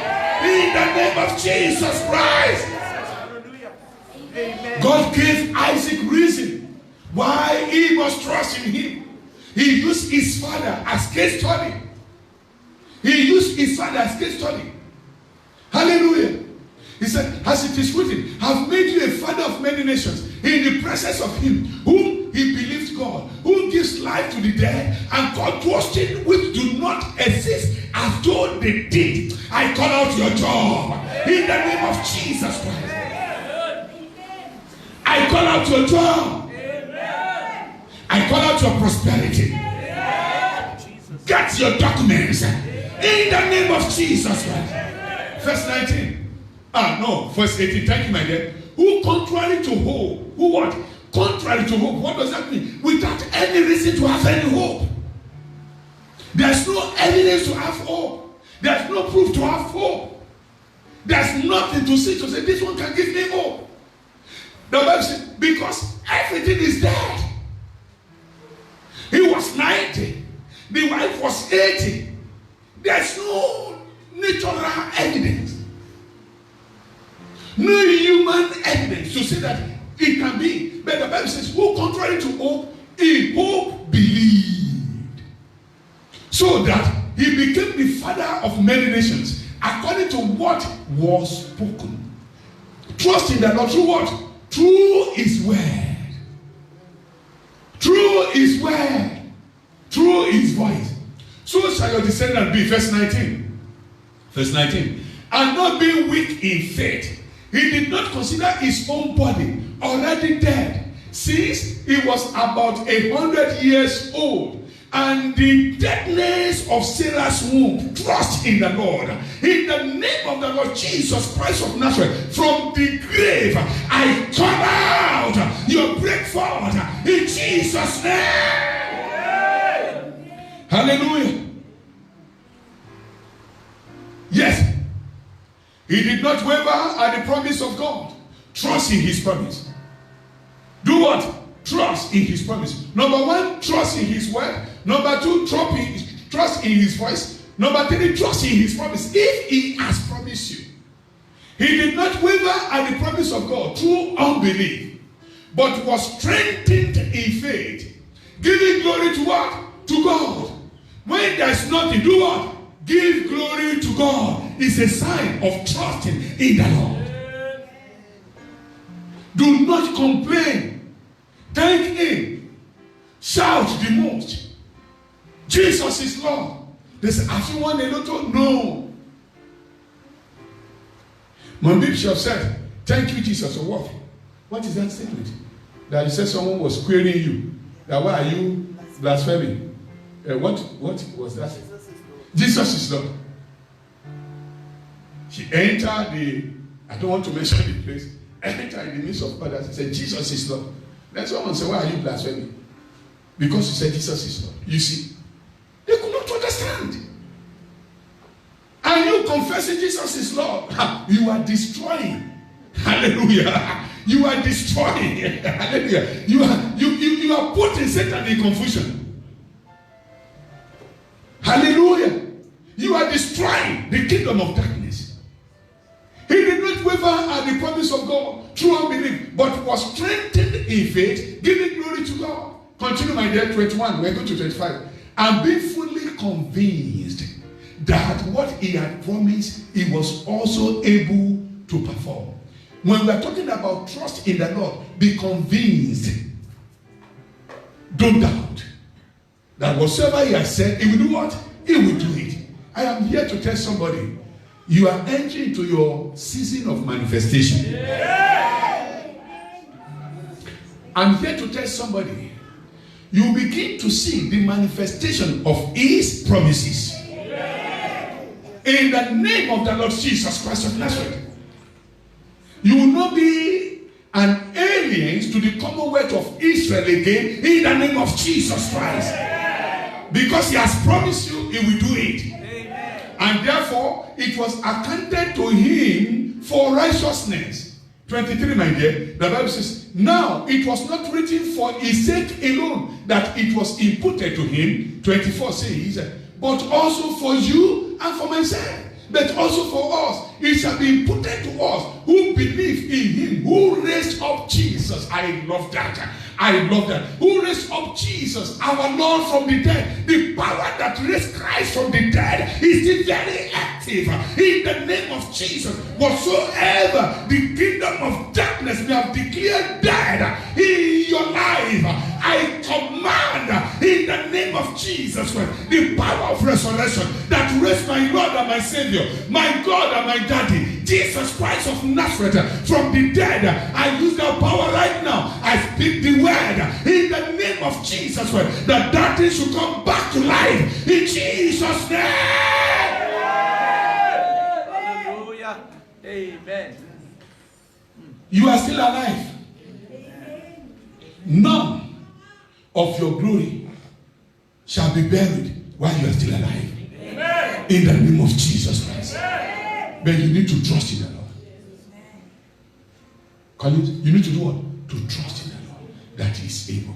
In the name of Jesus Christ. God gave Isaac reason why he must trust in him. He used his father as case study. He used his father as case study. Hallelujah. He said, as it is written, I have made you a father of many nations in the presence of him whom he believed God, who gives life to the dead and called those things which do not exist as though they did. I call out your job in the name of Jesus Christ. I call out your job. I call out your prosperity. Get your documents in the name of Jesus Christ. Verse 19. Verse 18. Thank you, my dear. Who contrary to hope? Who what? Contrary to hope. What does that mean? Without any reason to have any hope. There's no evidence to have hope. There's no proof to have hope. There's nothing to see to say this one can give me hope. The Bible says, because everything is dead. He was 90. The wife was 80. There's no natural evidence. No human evidence to say that it can be. But the Bible says, who contrary to hope, in hope believed. So that he became the father of many nations, according to what was spoken. Trust in the Lord through what? Through his word. Through his word. Through his voice. So shall your descendant be. Verse 19. Verse 19. And not being weak in faith, he did not consider his own body already dead, since he was about 100 years old. And the deadness of Sarah's womb, trust in the Lord. In the name of the Lord Jesus Christ of Nazareth, from the grave, I call out your breakthrough in Jesus' name. Hallelujah. Yes. He did not waver at the promise of God. Trust in his promise. Do what? Trust in his promise. Number one, trust in his word. Number two, trust in his voice. Number three, trust in his promise. If he has promised you, he did not waver at the promise of God through unbelief, but was strengthened in faith, giving glory to what? To God. When there's nothing, do what? Give glory to God. It's a sign of trusting in the Lord. Do not complain. Thank him. Shout the most. Jesus is Lord. They say, have you won a lotto? No. My bishop said, thank you, Jesus, for what? What is that statement? That you said someone was querying you. That why are you blaspheming? What was that? Jesus is Lord. She entered I don't want to mention the place, entered in the midst of others and said, Jesus is Lord. Then someone said, why are you blaspheming? Because you said Jesus is Lord. You see, they could not understand. And you confessing Jesus is Lord, you are destroying. Hallelujah. You are destroying. Hallelujah. You are putting Satan in confusion. Hallelujah. You are destroying the kingdom of darkness. He did not waver at the promise of God through unbelief, but was strengthened in faith, giving glory to God. Continue, my dear, 21. We're going to 25. And be fully convinced that what he had promised, he was also able to perform. When we are talking about trust in the Lord, be convinced. Don't doubt that whatsoever he has said, he will do what? He will do it. I am here to tell somebody, you are entering into your season of manifestation. Yeah. I'm here to tell somebody, you begin to see the manifestation of his promises. Yeah. In the name of the Lord Jesus Christ of Nazareth. You will not be an alien to the commonwealth of Israel again in the name of Jesus Christ. Because he has promised you, he will do it. Amen. And therefore, it was accounted to him for righteousness. 23, my dear, the Bible says, now it was not written for his sake alone that it was imputed to him. 24 says, but also for you and for myself. But also for us, it shall be imputed to us who believe in him, who raised up Jesus. I love that. I love that. Who raised up Jesus, our Lord, from the dead. The power that raised Christ from the dead is still very active. In the name of Jesus, whatsoever the kingdom of darkness may have declared dead in your life, I command in the name of Jesus Christ, the power of resurrection that raised my Lord and my Savior, my God and my Daddy, Jesus Christ of Nazareth, from the dead. I use that power right now. I speak the word in the name of Jesus Christ, that thing should come back to life in Jesus' name. Hallelujah. Amen. You are still alive. None of your glory shall be buried while you are still alive. Amen. In the name of Jesus Christ. Amen. But you need to trust in the Lord. You need to do what? To trust in the Lord that he is able.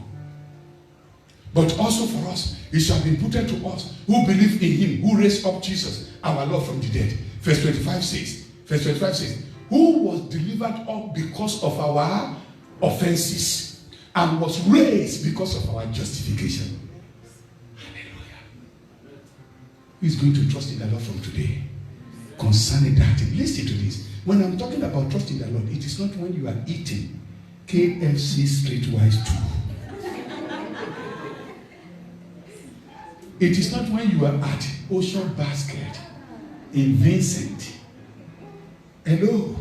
But also for us, it shall be imputed to us who believe in him, who raised up Jesus, our Lord, from the dead. Verse 25 says, who was delivered up because of our offenses and was raised because of our justification. Hallelujah. Who is going to trust in the Lord from today? Concerning that, listen to this. When I'm talking about trusting the Lord, it is not when you are eating KFC Streetwise 2. It is not when you are at Ocean Basket in Vincent. Hello.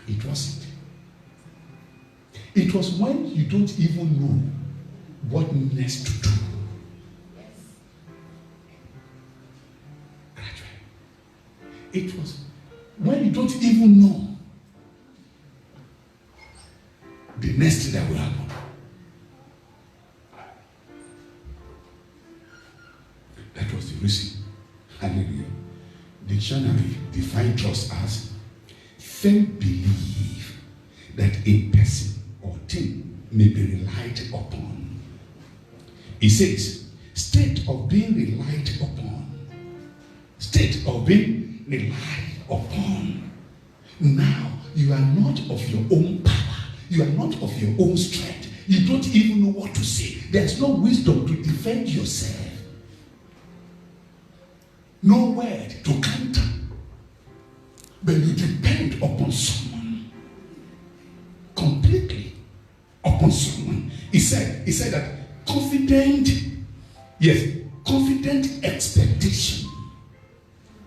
It wasn't. It was when you don't even know what next to do. It was when you don't even know the next thing that will happen. That was the reason. Hallelujah. Dictionary define trust as firm belief that a person or thing may be relied upon. It says, state of being relied upon. State of being relied upon. Now, you are not of your own power. You are not of your own strength. You don't even know what to say. There's no wisdom to defend yourself. No word to counter. But you depend upon someone. Completely upon someone. He said that confident expectation.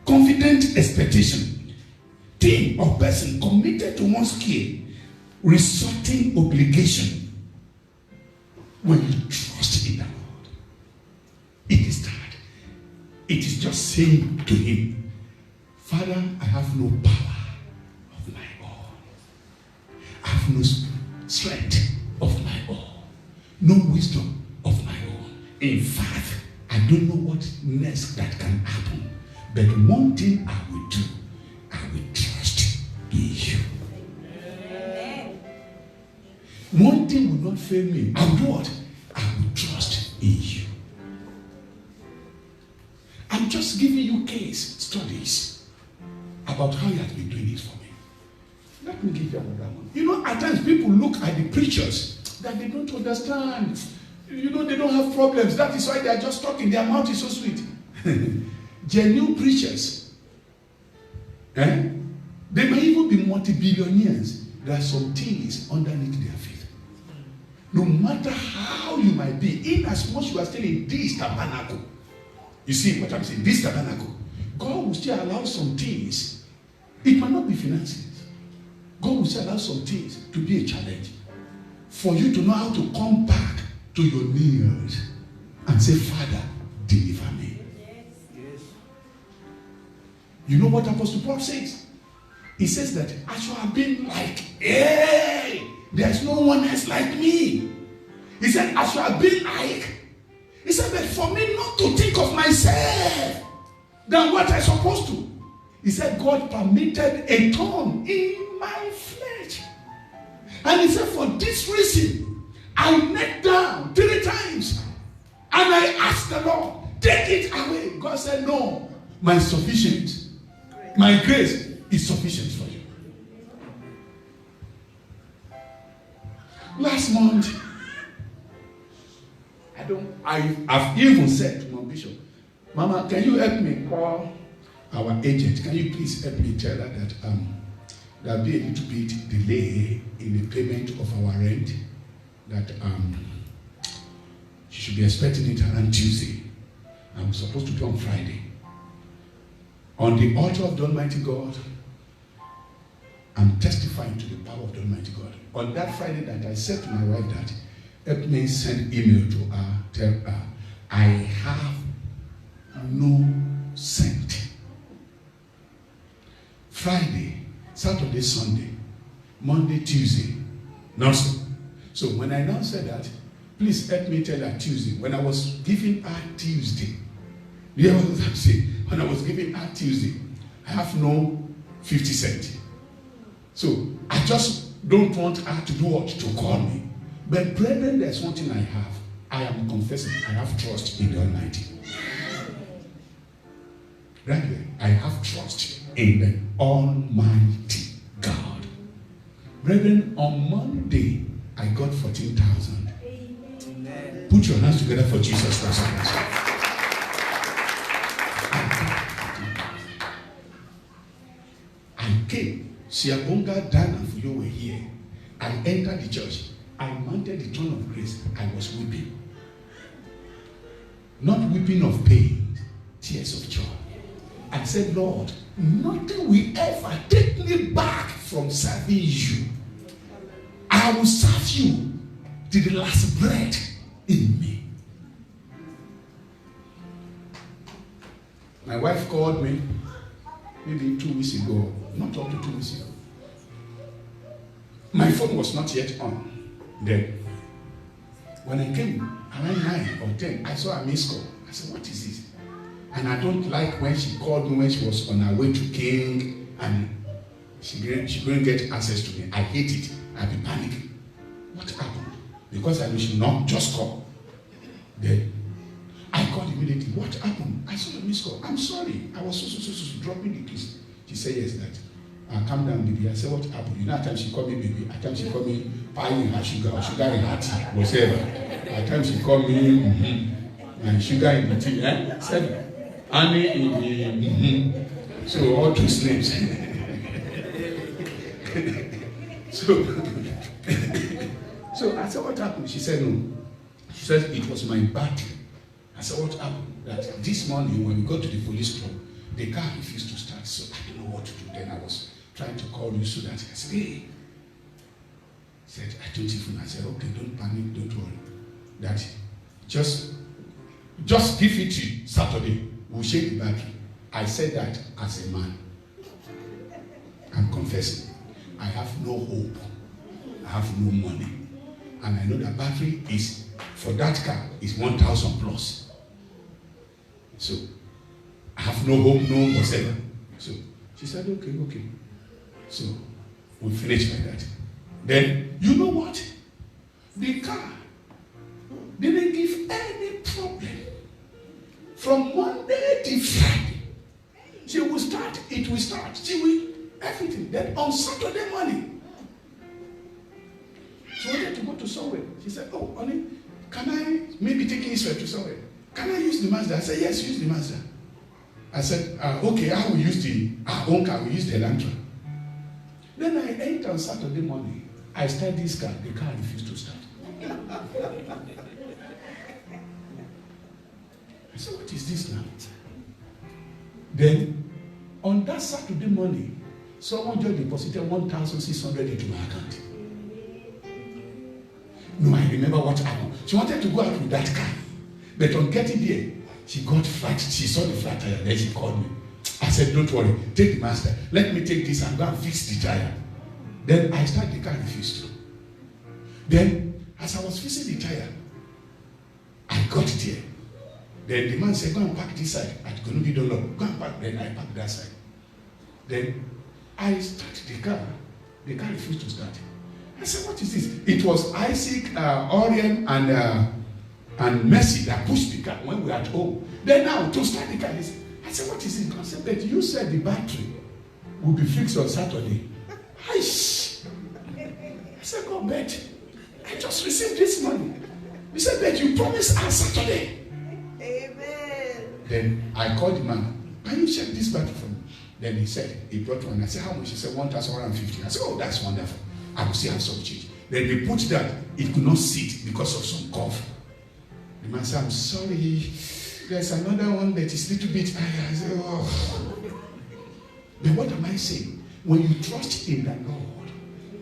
Confident expectation. Thing or person committed to one's care, resulting obligation. When you trust in the Lord, it is that. It is just saying to him, Father, I have no power of my own. I have no strength of my own. No wisdom of my own. In fact, I don't know what next that can happen. But one thing I will do, I will trust in you. One thing will not fail me. I will do what? I will trust in you. I'm just giving you case studies about how he has been doing it for me. Let me give you another one. You know, at times people look at the preachers that they don't understand. You know, they don't have problems. That is why they are just talking. Their mouth is so sweet. Genuine preachers. They may even be multi-billionaires. There are some things underneath their feet. No matter how you might be, in as much you are still in this tabernacle. You see what I'm saying? This tabernacle. God will still allow some things. It might not be finances. God will still allow some things to be a challenge. For you to know how to come back to your knees and say, Father, deliver me. Yes. You know what Apostle Paul says? He says that I should have been like, hey, there's no one else like me. He said, I should have been like. He said that for me not to think of myself than what I'm supposed to. He said, God permitted a thorn in my flesh. And he said, for this reason, I knelt down 3 times. And I asked the Lord, take it away. God said, no, my grace is sufficient for you. Last month, I've even said to my bishop, Mama, can you help me call our agent? Can you please help me tell her that there'll be a little bit delay in the payment of our rent, that she should be expecting it around Tuesday. I'm supposed to be on Friday. On the altar of the Almighty God, I'm testifying to the power of the Almighty God. On that Friday night, I said to my wife that, help me send email to her, tell her, I have no cent. Friday, Saturday, Sunday, Monday, Tuesday, nothing. So when I now said that, please help me tell her Tuesday. When I was giving her Tuesday, you know what I'm saying? When I was giving her Tuesday, I have no 50 cents. So I just don't want her to do what? To call me. But brethren, there's one thing I have. I am confessing. I have trust in the Almighty. Right there. I have trust in the Almighty God. Brethren, on Monday, I got 14,000. Amen. Put your hands together for Jesus Christ. I came. Siabonga, Dan, and Fuyo were here. I entered the church. I mounted the throne of grace. I was weeping. Not weeping of pain, tears of joy. I said, Lord, nothing will ever take me back from serving you. I will serve you to the last breath in me. My wife called me maybe 2 weeks ago, not up to 2 weeks ago. My phone was not yet on then. When I came around 9 or 10, I saw a missed call. I said, what is this? And I don't like when she called me when she was on her way to King and she couldn't get access to me. I hate it. I'll be panicking. What happened? Because I know she not just call. Then I called immediately. What happened? I saw a missed call. I'm sorry. I was so dropping the keys. She said yes, that. Calm down, baby. I said, what happened? You know, at times she called me baby. At times she called me pie in her sugar or sugar in her tea, whatever. At times she called me and sugar in the tea. Said honey in the So all those names. So I said, what happened? She said, no. She said, it was my battery. I said, what happened? That this morning when we got to the police club, the car refused to start. So I didn't know what to do. Then I was trying to call you so that I said, hey. I said, I don't even. I said, okay, don't panic, don't worry. That just give it to Saturday. We'll shake the battery. I said that as a man. I'm confessing. I have no hope. I have no money. And I know that battery is, for that car, is 1,000 plus. So, I have no hope, no whatever. So, she said, okay. So, we finished like that. Then, you know what? The car didn't give any problem. From Monday to Friday. She will start, it will start. She will, everything. Then on Saturday morning, she wanted to go to somewhere. She said, oh, honey, can I maybe take Israel to somewhere? Can I use the Mazda? I said, yes, use the Mazda. I said, okay, I will use our own car, we use the Elantra. Then I ate on Saturday morning. I started this car, the car refused to start. I said, what is this now? Then, on that Saturday morning, someone just deposited 1,600 into my account. No, I remember what happened. She wanted to go out with that car. But on getting there, she got flat. She saw the flat tire. Then she called me. I said, don't worry. Take the Mazda. Let me take this and go and fix the tire. Then I started, the car refused to. Then, as I was fixing the tire, I got there. Then the man said, go and park this side. At Gonubi Dolo. Go and park. Then I parked that side. Then I started the car. The car refused to start. I said, what is this? It was Isaac, Orion, and Mercy that pushed the car when we were at home. Then now, to start the car, I said, what is it? I said, but you said the battery will be fixed on Saturday. I said, God, bet. I just received this money. He said, but you promised on Saturday. Amen. Then I called the man. Can you check this battery for me? Then he said, he brought one. I said, how much? He said, 1,150. I said, oh, that's wonderful. I will see how some change. Then they put that, it could not sit because of some cough. The man said, I'm sorry. There's another one that is a little bit higher. I said, oh. But what am I saying? When you trust in the Lord,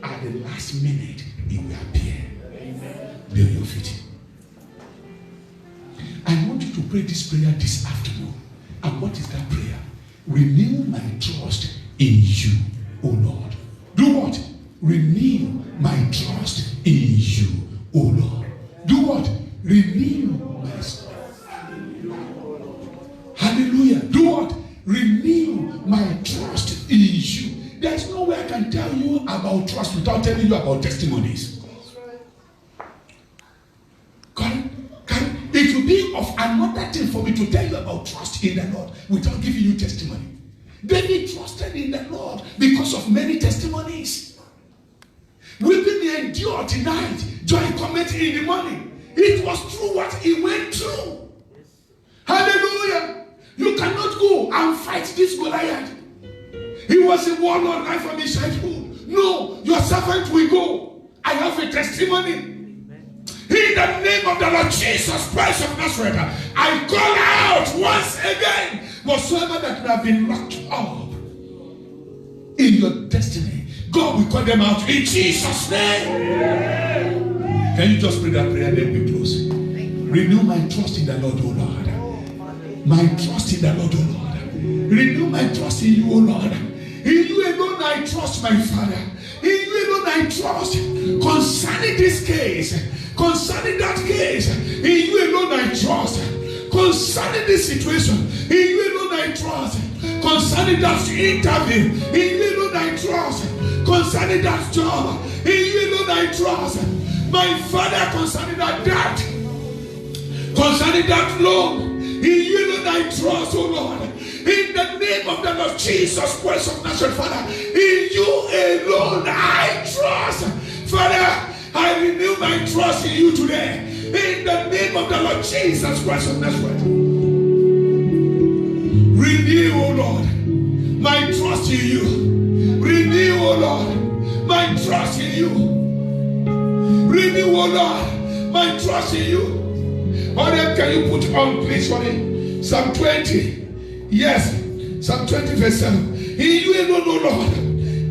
at the last minute, He will appear. Amen. Be on your feet. I want you to pray this prayer this afternoon. And what is that prayer? Renew my trust in you, O Lord. Do what? Renew my trust in you, O Lord. Do what? Renew my trust. Hallelujah. Do what? Renew my trust in you. There's no way I can tell you about trust without telling you about testimonies. It will be of another thing for me to tell you about trust in the Lord without giving you testimony. David trusted in the Lord because of many testimonies. Weeping he endured tonight, joy cometh in the morning. It was through what he went through. Hallelujah. You cannot go and fight this Goliath. He was a warlord right from his childhood. No, your servant will go. I have a testimony. In the name of the Lord Jesus Christ of Nazareth, I call out once again, whatsoever that have been locked up in your destiny, God will call them out in Jesus' name. Can you just pray that prayer, then we close? Renew my trust in the Lord, O Lord. My trust in the Lord, O Lord. Renew my trust in you, O Lord. In you alone I trust, my Father. In you alone I trust concerning this case. Concerning that case, in you alone I trust. concerning this situation, in you alone I trust. Concerning that interview, in you alone I trust. Concerning that job, in you alone I trust. My Father, concerning that debt, concerning that loan, in you alone I trust, oh Lord. In the name of the Lord Jesus Christ of Nazareth, Father, in you alone I trust. Father, I renew my trust in you today. In the name of the Lord Jesus Christ of Nazareth. Renew, O Lord, my trust in you. Renew, O Lord, my trust in you. Renew, O Lord, my trust in you. What else can you put on, please, for me? Psalm 20. Yes, Psalm 20 verse 7. In you alone, O Lord,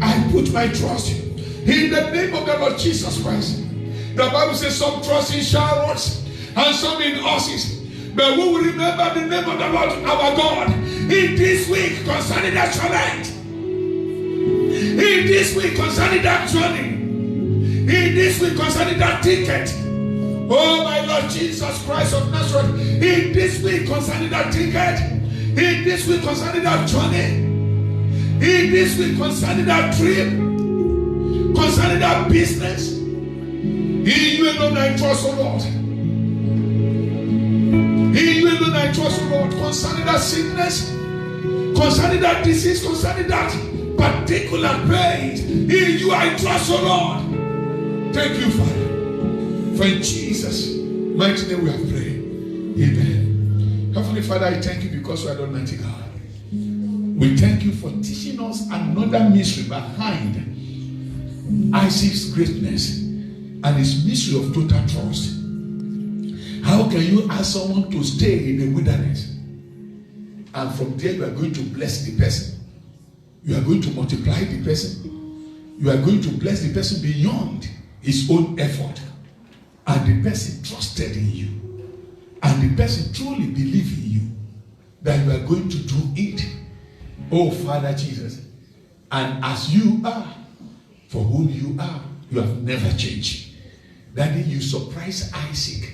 I put my trust. In the name of the Lord Jesus Christ. The Bible says some trust in chariots and some in horses. But we will remember the name of the Lord our God in this week concerning that challenge. In this week concerning that journey. In this week concerning that ticket. Oh my Lord Jesus Christ of Nazareth. In this week concerning that ticket. In this week concerning that journey. In this week concerning that trip. Concerning that business. In you alone I trust, O Lord. In you alone I trust, O Lord. Concerning that sickness, concerning that disease, concerning that particular pain, in you I trust, O Lord. Thank you, Father. For in Jesus' mighty name we have prayed. Amen. Heavenly Father, I thank you because you are the Almighty God. We thank you for teaching us another mystery behind Isaac's greatness and his mystery of total trust. How can you ask someone to stay in the wilderness and from there you are going to bless the person? You are going to multiply the person. You are going to bless the person beyond his own effort. And the person trusted in you. And the person truly believed in you that you are going to do it. Oh, Father Jesus. And as you are, for whom you are, you have never changed. Daddy, you surprise Isaac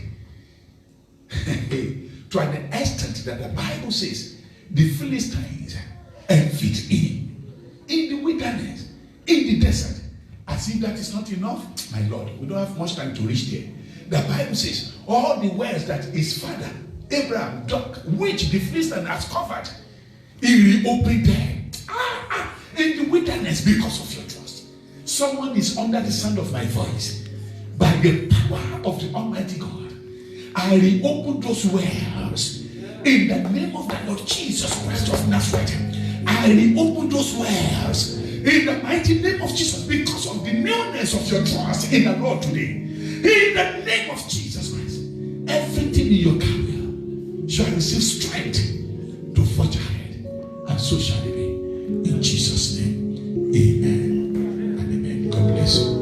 to an extent that the Bible says the Philistines envied him in the wilderness, in the desert. As if that is not enough, my Lord, we don't have much time to reach there. The Bible says all the wells that his father Abraham dug, which the Philistine has covered, he reopened them in the wilderness because of your trust. Someone is under the sound of my voice. By the power of the Almighty God, I reopen those wells in the name of the Lord Jesus Christ of Nazareth. I reopen those wells in the mighty name of Jesus because of the newness of your trust in the Lord today. In the name of Jesus Christ, everything in your career shall receive strength to forge ahead, and so shall it be. In Jesus' name, amen and amen. God bless you.